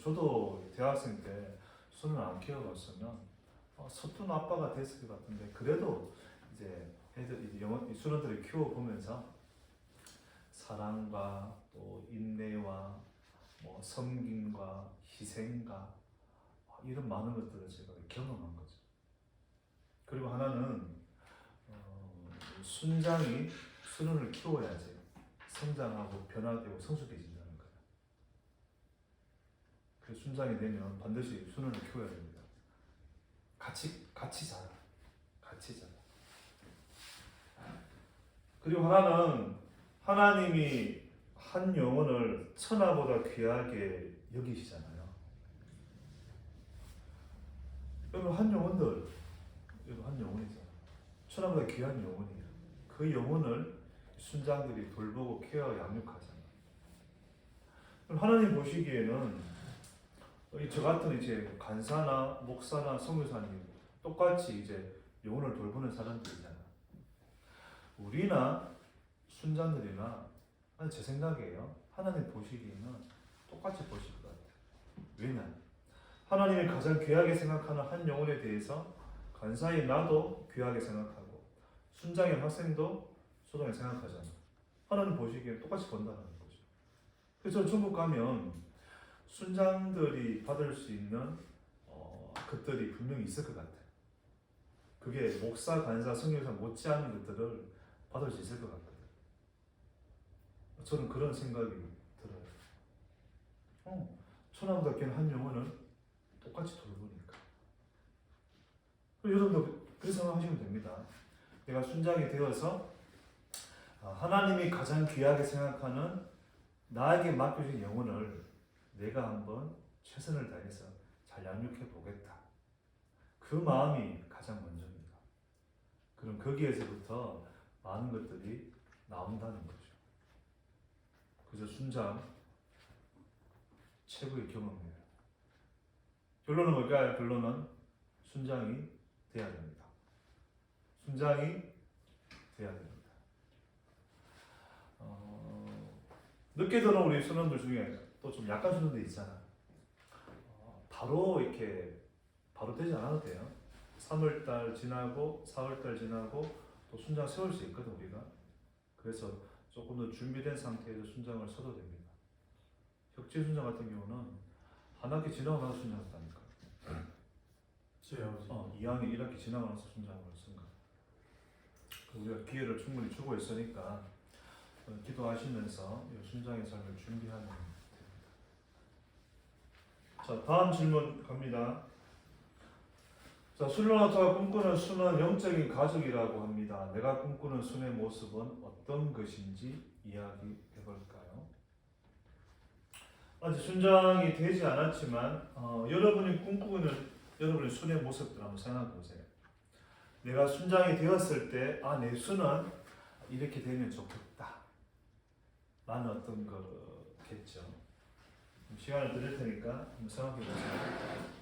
A: 저도 대학생 때 순원 안 키워봤으면 서툰 아빠가 됐을 것 같은데, 그래도 이제 애들, 순원들을 키워보면서 사랑과 또 인내와 뭐 섬김과 희생과 이런 많은 것들을 제가 경험한 거죠. 그리고 하나는 순장이 순원을 키워야지 성장하고 변화되고 성숙해진다는 거예요. 그 순장이 되면 반드시 순원을 키워야 됩니다. 같이 자라. 같이 자라. 그리고 하나는 하나님이 한 영혼을 천하보다 귀하게 여기시잖아요. 여러분 한 영혼들, 여러분 한 영혼이잖아요. 천하보다 귀한 영혼이에요. 그 영혼을 순장들이 돌보고 케어 양육하잖아요. 그럼 하나님 보시기에는 저 같은 이제 간사나 목사나 선교사님 똑같이 이제 영혼을 돌보는 사람들이잖아. 우리나 순장들이나 제 생각이에요. 하나님 보시기에는 똑같이 보실 것 같아요. 왜냐? 하나님이 가장 귀하게 생각하는 한 영혼에 대해서 간사인 나도 귀하게 생각하고 순장인 학생도 소중하게 생각하잖아. 하나님 보시기에 똑같이 본다는 거죠. 그래서 천국 가면 순장들이 받을 수 있는 것들이 분명히 있을 것 같아요. 그게 목사, 간사, 선교사 못지않은 것들을 받을 수 있을 것 같거든요. 저는 그런 생각이 들어요. 천하보다 귀한 한 영혼을 똑같이 돌보니까. 여러분도 그렇게 생각하시면 됩니다. 내가 순장이 되어서 하나님이 가장 귀하게 생각하는 나에게 맡겨진 영혼을 내가 한번 최선을 다해서 잘 양육해 보겠다. 그 마음이 가장 먼저입니다. 그럼 거기에서부터 많은 것들이 나온다는 거죠. 그래서 순장 최고의 경험이에요. 결론은 뭘까요? 결론은 순장이 돼야 됩니다. 순장이 돼야 됩니다. 늦게 들어온 우리 순원들 중에 또 좀 약한 순원들 있잖아. 바로 되지 않아도 돼요. 3월달 지나고 4월달 지나고 또 순장 세울 수 있거든 우리가. 그래서 조금 더 준비된 상태에서 순장을 서도 됩니다. 혁지 순장 같은 경우는 한 학기 지나고 나서 순장을 했다니까.
G: 제 아버지.
A: 2학년 1학기 지나고 나서 순장을 쓴 거야. 우리가 기회를 충분히 주고 있으니까 기도하시면서 이 순장의 삶을 준비하는 됩니다. 자, 다음 질문 갑니다. 자, 술로나타가 꿈꾸는 순은 영적인 가족이라고 합니다. 내가 꿈꾸는 순의 모습은 어떤 것인지 이야기해 볼까요? 아직 순장이 되지 않았지만 여러분이 꿈꾸는 여러분의 순의 모습들 한번 생각해 보세요. 내가 순장이 되었을 때, 내 순은 이렇게 되면 좋겠다. 라는 어떤 거겠죠. 시간을 드릴 테니까 한번 생각해 보세요.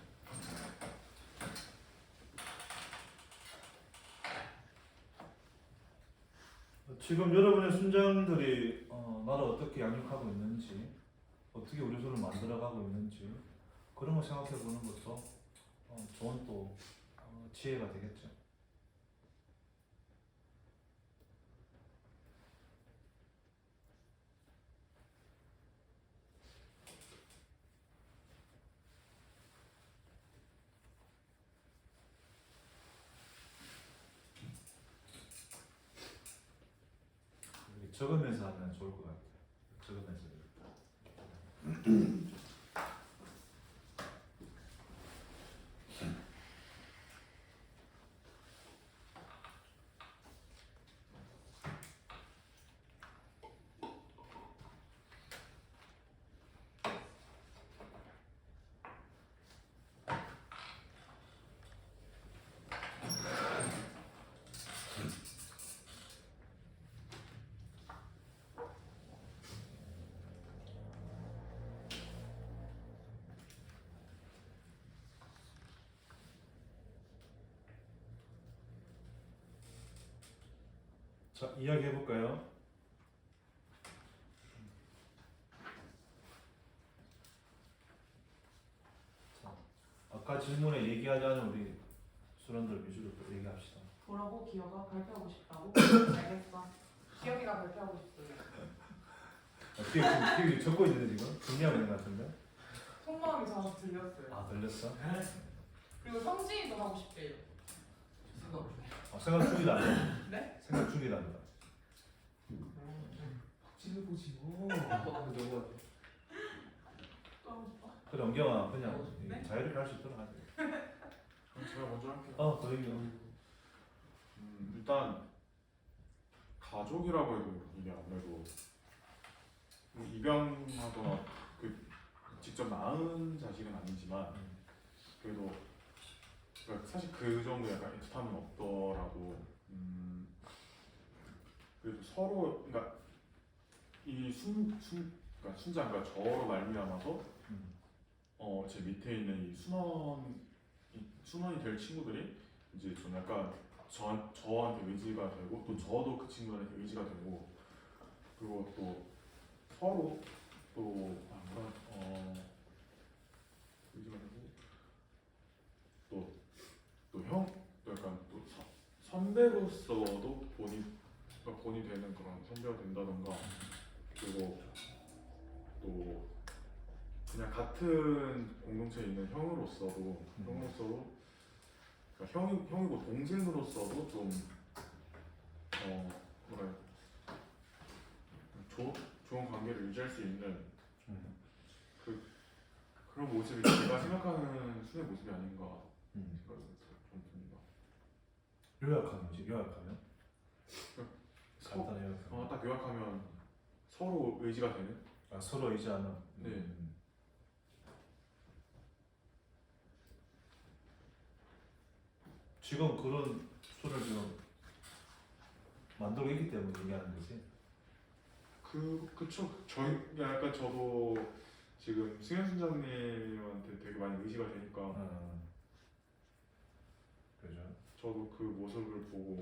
A: 지금 여러분의 순장들이 나를 어떻게 양육하고 있는지, 어떻게 우리 손을 만들어가고 있는지 그런 거 생각해 보는 것도 좋은 또 지혜가 되겠죠. 적으면서 하면 좋을 것 같아요. 적으면서. 자, 이야기 해볼까요? 자, 아까 질문에 얘기하자는 우리 수련들 위주로 또 얘기합시다.
B: 뭐라고? 기어가 발표하고 싶다고? 알겠어. 기어이가 발표하고 싶어요.
A: 기억이 적고 있는데 지금? 정리하고 있는 것 같은데?
B: 속마음이 저한테 들렸어요.
A: 들렸어?
B: 그리고 성진이도 하고 싶대요.
A: 생각 중이다.
B: 네?
A: 생각 중이랍니다.
E: 찍어보지 뭐.
B: 또 하고 싶어?
A: 그래, 엉경아, 그냥
B: 네?
A: 자유롭게 할 수 있도록 하지.
D: 그럼 제가 먼저 할게요.
A: 더 얘기해.
D: 일단 가족이라고 해도 이게 아무래도 입양하거나 직접 낳은 자식은 아니지만 그래도 그러니까 사실 그 정도 약간 애틋함은 없더라도 그래도 서로 그러니까 그러니까 순자가 저로 말미암아서 제 밑에 있는 이 순원이 될 친구들이 이제 좀 약간 저한테 의지가 되고 또 저도 그 친구들한테 의지가 되고 그리고 또 서로 또 의지가 되고 또 약간 또 선배로서도 본이 되는 그런 선배가 된다던가 그리고 또 그냥 같은 공동체에 있는 형으로서도 그러니까 형이고 동생으로서도 좀 좋은 관계를 유지할 수 있는 그런 모습이 제가 생각하는 순의 모습이 아닌가 생각이 좀 듭니다.
A: 요약하면? 간단히 요약하면?
D: 딱 요약하면 서로 의지가 되는?
A: 서로 의지하는?
D: 네.
A: 지금 그런 수를 지금 만들고 있기 때문에 얘기하는 거지?
D: 그쵸. 약간 저도 지금 승현 순장님한테 되게 많이 의지가 되니까
A: 그죠?
D: 저도 그 모습을 보고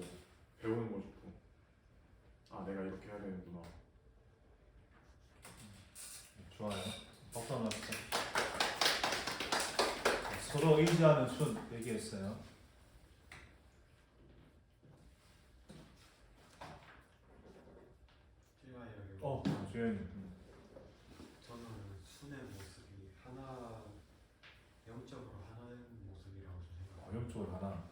D: 배우는 거 좋고 내가 이렇게 해야 되는구나.
A: 좋아요. 박수 한번 합시다. 서로 의지하는 순 얘기했어요.
J: 제가 여기
A: 주영이.
J: 저는 순의 모습이 영적으로 하나인 모습이라고 좀 생각해요.
A: 영적으로 하나.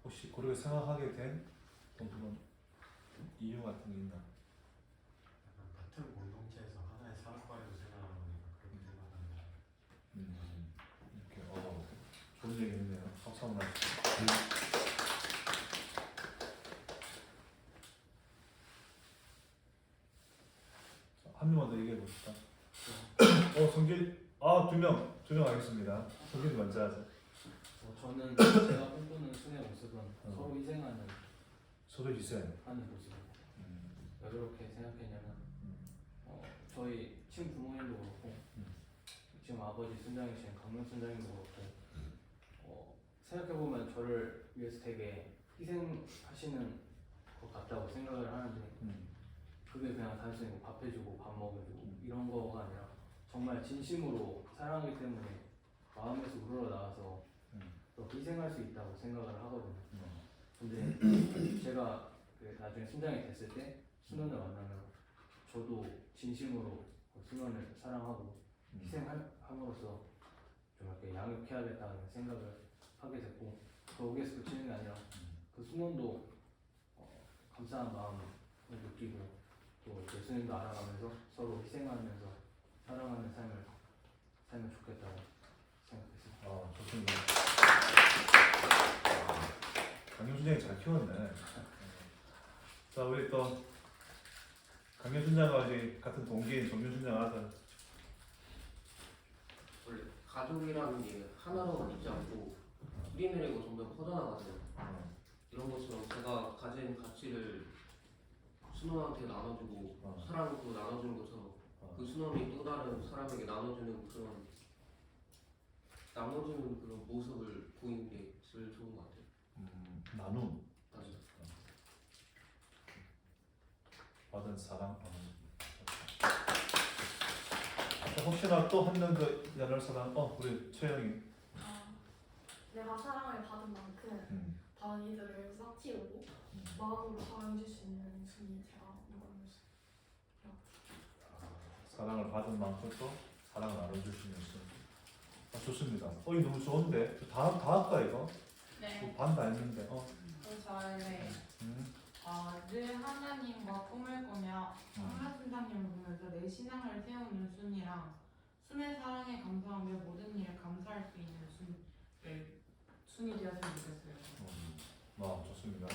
A: 혹시 그렇게 생각하게 된 그런 이유 같은 게 있나?
J: 약간 같은 공동체에서 하나의 사업과에도 생각하는 거니까 그렇게 생각합니다.
A: 이렇게 좋은 얘기 했네요. 박수 한번 하시죠. 한 명만 더 얘기해 봅시다. 성길, 두 명 하겠습니다. 성길 먼저 하죠.
G: 저는 제가 꿈꾸는 순의 모습은 서로 희생하는
A: 서로 희생.
G: 모습. 왜 그렇게 생각했냐면 저희 친부모님도 그렇고 지금 아버지 순장이신 강명 순장님도 그렇고 생각해보면 저를 위해서 되게 희생하시는 것 같다고 생각을 하는데 그게 그냥 단순히 뭐 밥 해주고 밥 먹여주고 이런 거가 아니라 정말 진심으로 사랑하기 때문에 마음에서 우러나와서 또 희생할 수 있다고 생각을 하거든요. 근데 제가 나중에 순장이 됐을 때 순원을 만나면 저도 진심으로 순원을 사랑하고 희생함으로써 좀 이렇게 양육해야겠다는 생각을 하게 됐고 거기에서 그치는 게 아니라 그 순원도 감사한 마음을 느끼고 또 예수님도 알아가면서 서로 희생하면서 사랑하는 삶을 살면 좋겠다고 생각했습니다.
A: 좋습니다. 강효순장이 잘 키웠네. 자, 우리 또 강효순장과 이제 같은 동기인 정효순장 아들.
H: 원래 가족이라는 게 하나로만 있지 않고 뿌리내리고 점점 퍼져나가잖아요. 이런 것처럼 제가 가진 가치를 순원한테 나눠주고 사랑도 나눠주는 것처럼 그 순원이 또 다른 사람에게 나눠주는 그런 모습을 보이는 게 제일 좋은 것 같아요.
A: 나눔.
H: 맞아요.
A: 받은 사랑. 혹시나 또 한 명 더 나눌 사람? 우리 최영이.
I: 내가 사랑을 받은 만큼 다른 이들을 싹 틔우고 마음으로 사랑해줄 수 있는 순이 제가 이거는
A: 사랑을 받은 만큼 또 사랑을 나눠줄 수 있는 순. 좋습니다. 이거 너무 좋은데. 다 할까 이거?
B: 네.
A: 반 다 했는데.
B: 저는 늘 하나님과 꿈을 꾸며 강명 순장님을 보면서 내 신앙을 세우는 순이랑 순의 사랑에 감사하며 모든 일에 감사할 수 있는 순이 되었으면 좋겠어요.
A: 좋습니다.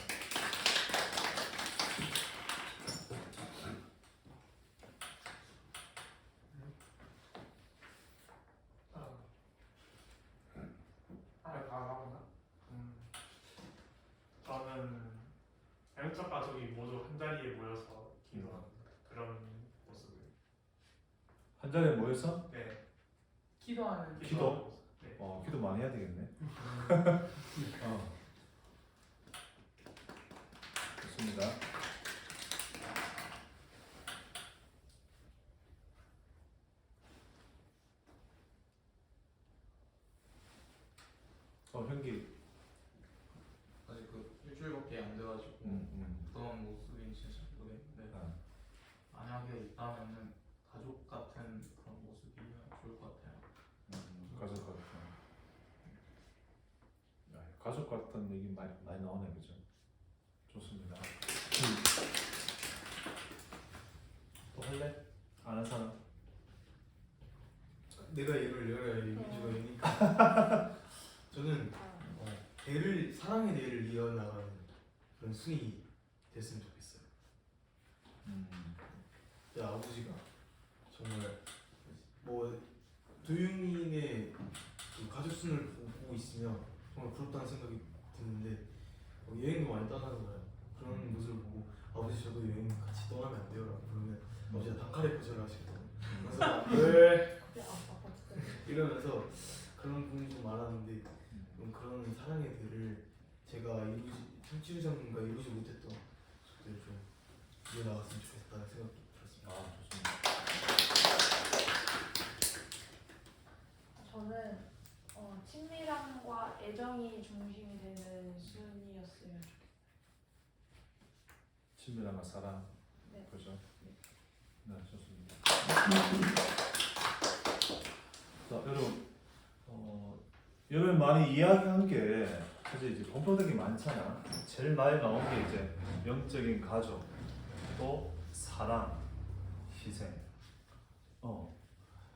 K: 저는 양쪽 가족이 모두 한 자리에 모여서 기도하는 그런 모습을.
A: 한 자리에 모여서?
K: 네.
B: 기도하는.
A: 기도?
K: 네.
A: 기도 많이 해야 되겠네. 좋습니다. 현기.
E: 아직 일주일밖에 안 돼가지고 어떤 모습인지 잘 모르겠는데 만약에 있다면은 가족 같은 그런 모습이면 좋을 것 같아요.
A: 가족 같은. 가족 같은 얘기 많이 나오네, 그죠? 좋습니다. 또 할래? 아는 사람?
G: 내가 얘를 열어야 이미지가 되니까 저는 사랑의 대를 이어나가는 그런 순이 됐으면 좋겠어요. 제 아버지가 정말 도윤이의 그 가족순을 보고 있으면 정말 부럽다는 생각이 드는데 여행도 많이 떠나는 거예요. 그런 모습을 보고 아버지 저도 여행 같이 떠나면 안 돼요라고 그러면 아버지가 단칼에 거절을 하시거든요. 그래서 왜? 이러면서 그런 부분이 좀 많았는데 그런 사랑의 대를 제가 청취자님과 이루지 못했던 것들을 좀 이어나갔으면 좋겠다는 생각이 들었습니다.
A: 좋습니다.
F: 저는 친밀함과 애정이 중심이 되는 순이었으면 좋겠어요.
A: 친밀함과 사랑.
F: 네.
A: 그죠? 네, 좋습니다. 자, 여러분, 여러분 많이 이야기한 게 사실 이제 공통된 게 많잖아. 제일 많이 나온 게 이제 영적인 가족, 또 사랑, 희생.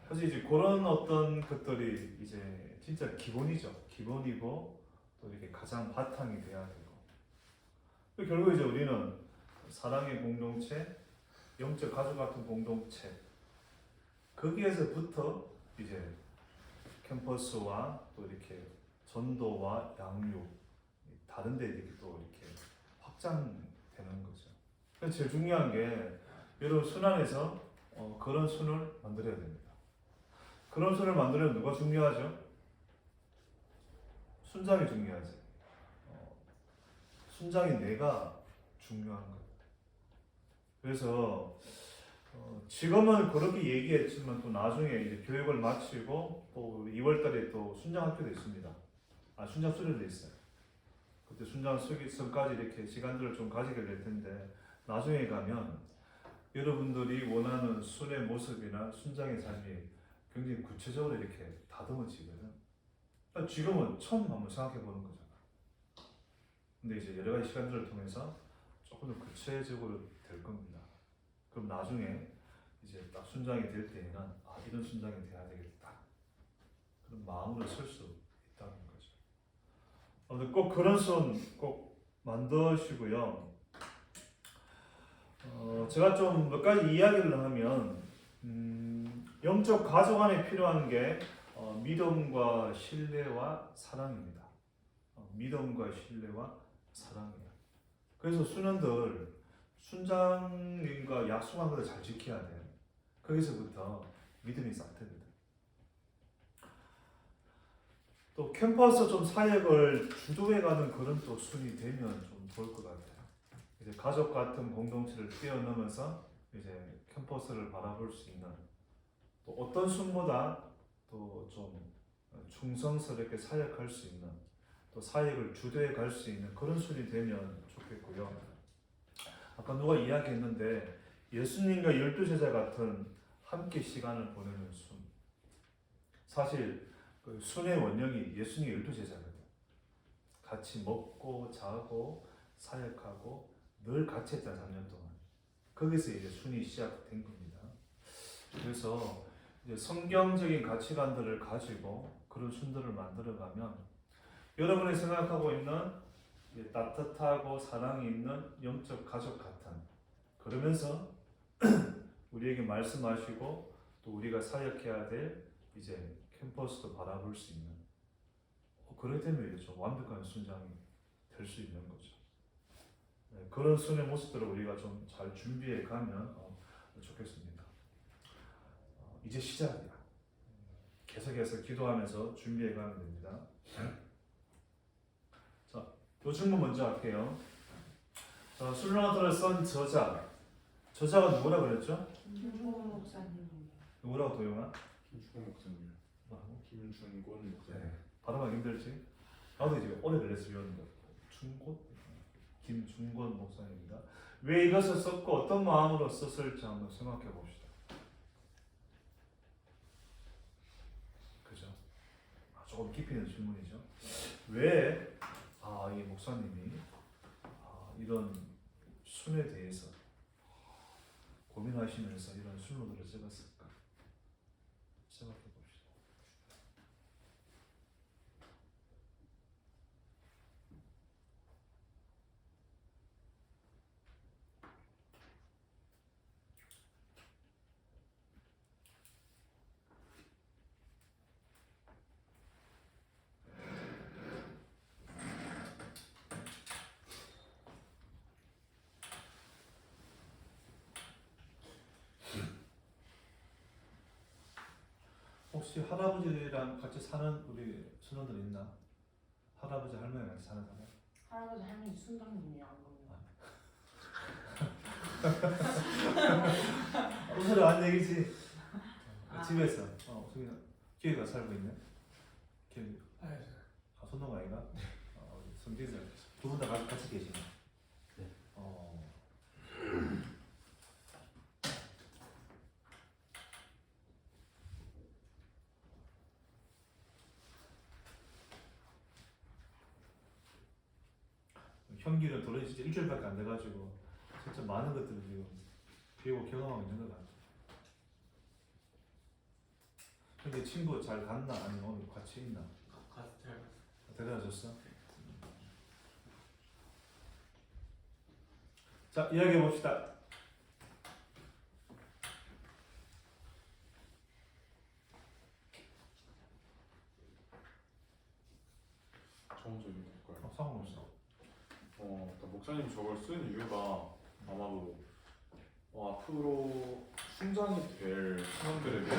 A: 사실 이제 그런 어떤 것들이 이제 진짜 기본이죠. 기본이고 또 이렇게 가장 바탕이 돼야 되고. 결국 이제 우리는 사랑의 공동체, 영적 가족 같은 공동체. 거기에서부터 이제 캠퍼스와 또 이렇게 전도와 양육 다른 데 이렇게 또 이렇게 확장되는 거죠. 그래서 제일 중요한 게 여러분 순 안에서 그런 순을 만들어야 됩니다. 그런 순을 만들려면 누가 중요하죠? 순장이 중요하지. 순장이 내가 중요한 거예요. 그래서 지금은 그렇게 얘기했지만 또 나중에 이제 교육을 마치고 또 2월달에 또 순장 학교도 있습니다. 순장 수련도 있어요. 그때 순장 수기성까지 이렇게 시간들을 좀 가지게 될 텐데 나중에 가면 여러분들이 원하는 순의 모습이나 순장의 삶이 굉장히 구체적으로 이렇게 다듬어지거든. 지금은 처음 한번 생각해 보는 거잖아. 근데 이제 여러 가지 시간들을 통해서 조금 더 구체적으로 될 겁니다. 그럼 나중에 이제 딱 순장이 될 때에는 이런 순장이 돼야 되겠다. 그런 마음으로 설 수 있다는 거죠. 아무튼 꼭 그런 순 꼭 만드시고요. 제가 좀 몇 가지 이야기를 하면 영적 가족 안에 필요한 게 믿음과 신뢰와 사랑입니다. 믿음과 신뢰와 사랑이에요. 그래서 순원들 순장님과 약속한 것을 잘 지켜야 돼요. 거기서부터 믿음이 싹트거든. 또 캠퍼스 좀 사역을 주도해가는 그런 또 순이 되면 좀 좋을 것 같아요. 이제 가족 같은 공동체를 뛰어넘어서 이제 캠퍼스를 바라볼 수 있는 또 어떤 순보다 또 좀 충성스럽게 사역할 수 있는 또 사역을 주도해 갈 수 있는 그런 순이 되면 좋겠고요. 아까 누가 이야기했는데 예수님과 12제자 같은 함께 시간을 보내는 순. 사실 그 순의 원형이 예수님 12제자거든. 같이 먹고 자고 사역하고 늘 같이 했잖아 3년 동안. 거기서 이제 순이 시작된 겁니다. 그래서 이제 성경적인 가치관들을 가지고 그런 순들을 만들어가면 여러분이 생각하고 있는 따뜻하고 사랑이 있는 영적 가족 같은 그러면서 우리에게 말씀하시고 또 우리가 사역해야 될 이제 캠퍼스도 바라볼 수 있는 그렇게 되면 이제 좀 완벽한 순장이 될 수 있는 거죠. 그런 순의 모습들을 우리가 좀 잘 준비해 가면 좋겠습니다. 이제 시작이야. 계속해서 기도하면서 준비해 가면 됩니다. 자, 요 질문 먼저 할게요. 자, 술로나터를 쓴 저자가 누구라 그랬죠?
B: 김준곤 목사님.
A: 누구라고 도용아?
D: 김준곤 목사님.
A: 뭐라고?
D: 김준곤 목사님.
A: 네. 발음하기 힘들지? 나도 이제 오래 걸려서 외웠는데 김준곤 목사님입니다. 왜 이것을 썼고 어떤 마음으로 썼을지 한번 생각해 봅시다. 그죠? 조금 깊이 있는 질문이죠. 왜 이 목사님이 이런 순에 대해서 고민하시면서 이런 순로들을 적었을까? 생각해 봅시다. 혹시 할아버지랑 같이 사는 우리 순원들 있나? 할아버지 할머니 같이 사는 사람?
B: 할아버지 할머니 순장님이 안 겁니다.
A: 오늘은 안 얘기지. 집에서 저기 기회가 살고 있네. 기회. 손동아이가 성기자 두 분 다 같이 계시네.
G: 네.
A: 형기는 도래 진짜 일주일밖에 안 돼가지고 진짜 많은 것들을 지금 배우고 경험하고 있는 것 같아요. 근데 친구 잘 갔나 아니면 오늘 같이 있나?
E: 같이 잘 봤어요.
A: 대단하셨어? 자, 이야기해 봅시다.
D: 저 먼저 얘기 될까요?
A: 상관없어.
D: 일단 목사님 저걸 쓴 이유가 아마도 앞으로 순장이 될 사람들에게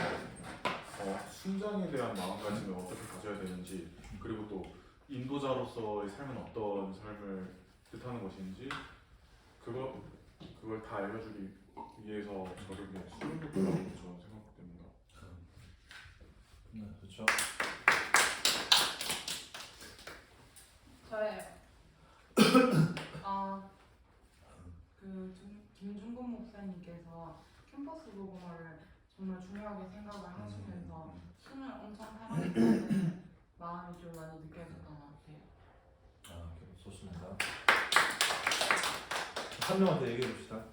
D: 순장에 대한 마음가짐을 어떻게 가져야 되는지, 그리고 또 인도자로서의 삶은 어떤 삶을 뜻하는 것인지 그걸 다 알려주기 위해서 저를 그냥 수련복이라고 저는 생각됩니다.
A: 네, 그렇죠.
B: 저예요. 김준곤 목사님께서 캠퍼스 복음화를 정말 중요하게 생각을 하시면서 숨을 엄청 사랑했다는 마음이 좀 많이 느껴졌던 것 같아요.
A: 아, 좋습니다. 한 명한테 얘기해 봅시다.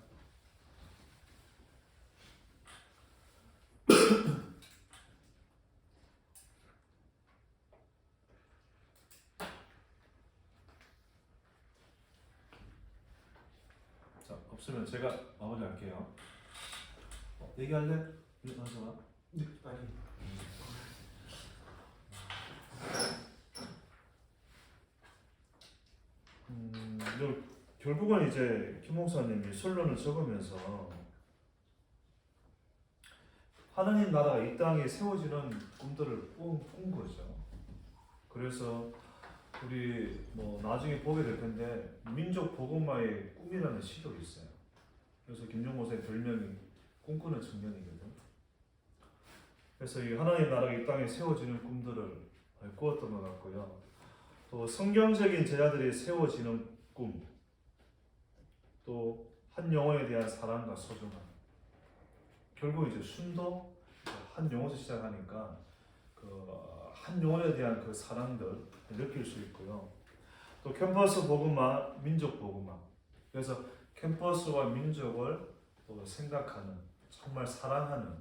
A: 자, 없으면 제가 마무리할게요. 얘기할래? 윤선아?
G: 네, 아니.
A: 결국은 이제 김 목사님이 설론을 적으면서 하나님 나라가 이 땅에 세워지는 꿈들을 꾼 거죠. 그래서 우리 뭐 나중에 보게 될 텐데 민족 복음화의 꿈이라는 시도 있어요. 그래서 김종 목사의 별명이 꿈꾸는 청년이거든. 그래서 이 하나님 나라가 이 땅에 세워지는 꿈들을 꾸었던 것 같고요. 또 성경적인 제자들이 세워지는 꿈, 또 한 영혼에 대한 사랑과 소중함. 결국 이제 순도 한 영혼에서 시작하니까 그 한 영혼에 대한 그 사랑들 느낄 수 있고요. 또 캠퍼스 복음화, 민족 복음화. 그래서 캠퍼스와 민족을 또 생각하는, 정말 사랑하는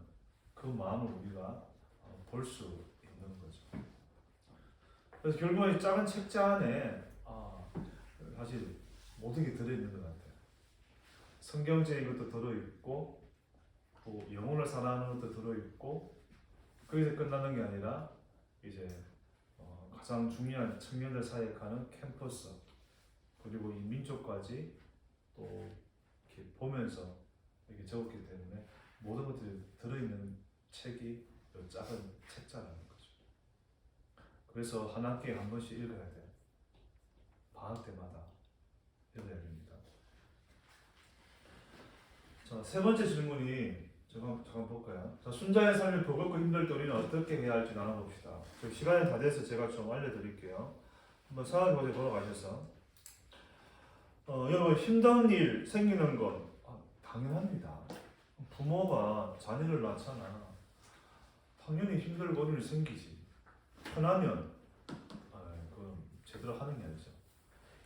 A: 그 마음을 우리가 볼 수 있는 거죠. 그래서 결국은 이 작은 책자 안에 사실 모든 게 들어있는 것 같아요. 성경적인 것도 들어있고, 또 영혼을 사랑하는 것도 들어있고, 거기서 끝나는 게 아니라 이제 가장 중요한 청년들 사이에 가는 캠퍼스, 그리고 이 민족까지 또 이렇게 보면서 이렇게 적었기 때문에 모든 것들이 들어있는 책이 이 작은 책자라는 거죠. 그래서 한 학기에 한 번씩 읽어야 돼요. 방학 때마다 읽어야 됩니다. 자, 세 번째 질문이 잠깐 볼까요? 자, 순자의 삶이 버겁고 힘들 때 우리는 어떻게 해야 할지 나눠봅시다. 시간이 다 돼서 제가 좀 알려드릴게요. 한번 상황에 돌아가셔서 여러분, 힘든 일 생기는 건 당연합니다. 부모가 자녀를 낳잖아. 당연히 힘들고 어려움이 생기지. 편하면 그건 제대로 하는 게 아니죠.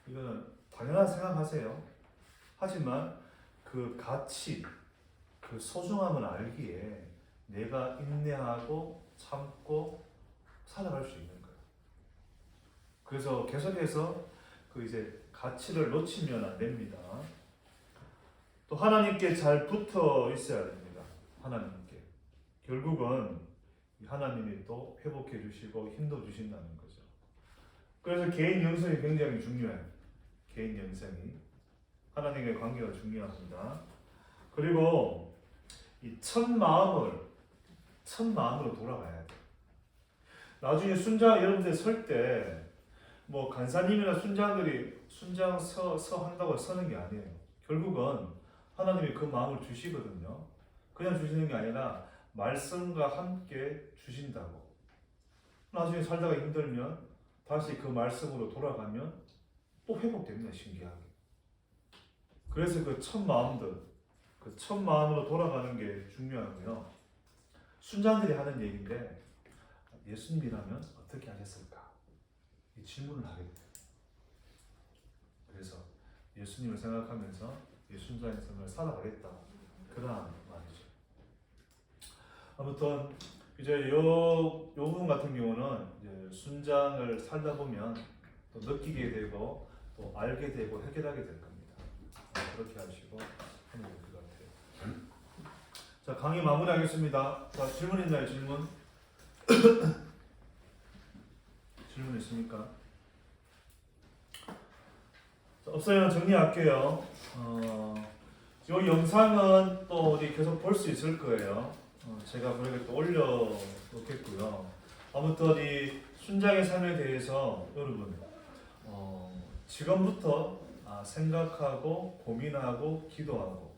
A: 이거는 당연한 생각하세요. 하지만 그 가치, 그 소중함을 알기에 내가 인내하고 참고 살아갈 수 있는 거예요. 그래서 계속해서 그 이제 가치를 놓치면 안 됩니다. 또 하나님께 잘 붙어 있어야 됩니다. 하나님께. 결국은 하나님이 또 회복해 주시고 힘도 주신다는 거죠. 그래서 개인 영성이 굉장히 중요해요. 개인 영성이. 하나님의 관계가 중요합니다. 그리고 이 첫 마음으로 돌아가야 돼. 나중에 순장 여러분들 설 때 뭐 간사님이나 순장들이 순장 서 한다고 서는 게 아니에요. 결국은 하나님이 그 마음을 주시거든요. 그냥 주시는 게 아니라 말씀과 함께 주신다고. 나중에 살다가 힘들면 다시 그 말씀으로 돌아가면 또 회복됩니다. 신기하게. 그래서 그 첫 마음들, 그 첫 마음으로 돌아가는 게 중요하고요. 순장들이 하는 얘기인데 예수님이라면 어떻게 하셨을까? 이 질문을 하게 돼요. 그래서 예수님을 생각하면서 이 순장의 삶을 살아가겠다. 그러한 말이죠. 아무튼 이제 요 부분 같은 경우는 이제 순장을 살다 보면 또 느끼게 되고 또 알게 되고 해결하게 될 겁니다. 그렇게 하시고 하면 될 것 같아요. 자, 강의 마무리하겠습니다. 자, 질문 있나요? 질문? 질문 있습니까? 자, 없어요. 정리할게요. 이 영상은 또 우리 계속 볼 수 있을 거예요. 제가 그렇게 또 올려놓겠고요. 아무튼 이 순장의 삶에 대해서 여러분 지금부터 생각하고 고민하고 기도하고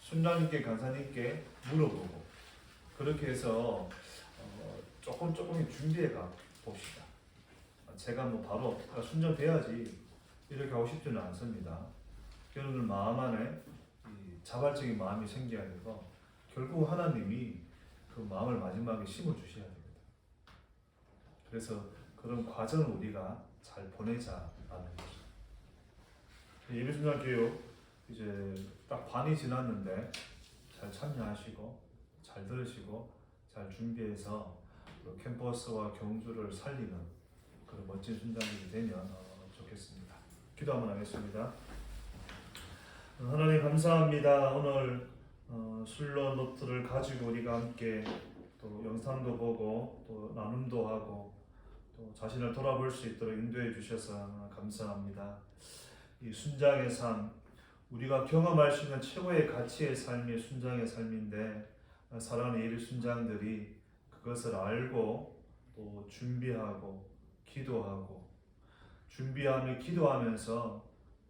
A: 순장님께 간사님께 물어보고 그렇게 해서 조금 준비해 가 봅시다. 제가 뭐 바로 순장 돼야지 이렇게 하고 싶지는 않습니다. 여러분들 마음 안에 이 자발적인 마음이 생겨야 되고 결국 하나님이 그 마음을 마지막에 심어 주셔야 됩니다. 그래서 그런 과정을 우리가 잘 보내자라는 거죠. 예비순장 교육 이제 딱 반이 지났는데 잘 참여하시고 잘 들으시고 잘 준비해서 캠퍼스와 경주를 살리는 그런 멋진 순장님이 되면 좋겠습니다. 기도 한번 하겠습니다. 하나님 감사합니다. 오늘 순로 노트를 가지고 우리가 함께 또 영상도 보고 또 나눔도 하고 또 자신을 돌아볼 수 있도록 인도해 주셔서 감사합니다. 이 순장의 삶, 우리가 경험할 수 있는 최고의 가치의 삶이 순장의 삶인데 사랑하는 예비 순장들이 그것을 알고 또 준비하고 기도하고 준비하며 기도하면서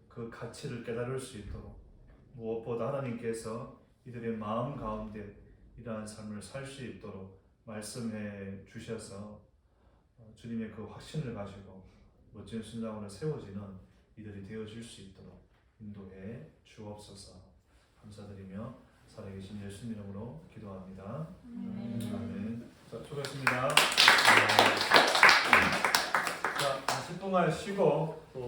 A: 그 가치를 깨달을 수 있도록 무엇보다 하나님께서 이들의 마음 가운데 이러한 삶을 살 수 있도록 말씀해 주셔서 주님의 그 확신을 가지고 멋진 순장으로 세워지는 이들이 되어질 수 있도록 인도해 주옵소서. 감사드리며 살아계신 예수님 이름으로 기도합니다. 아멘. 자, 수고했습니다. 자, 10분간 쉬고 또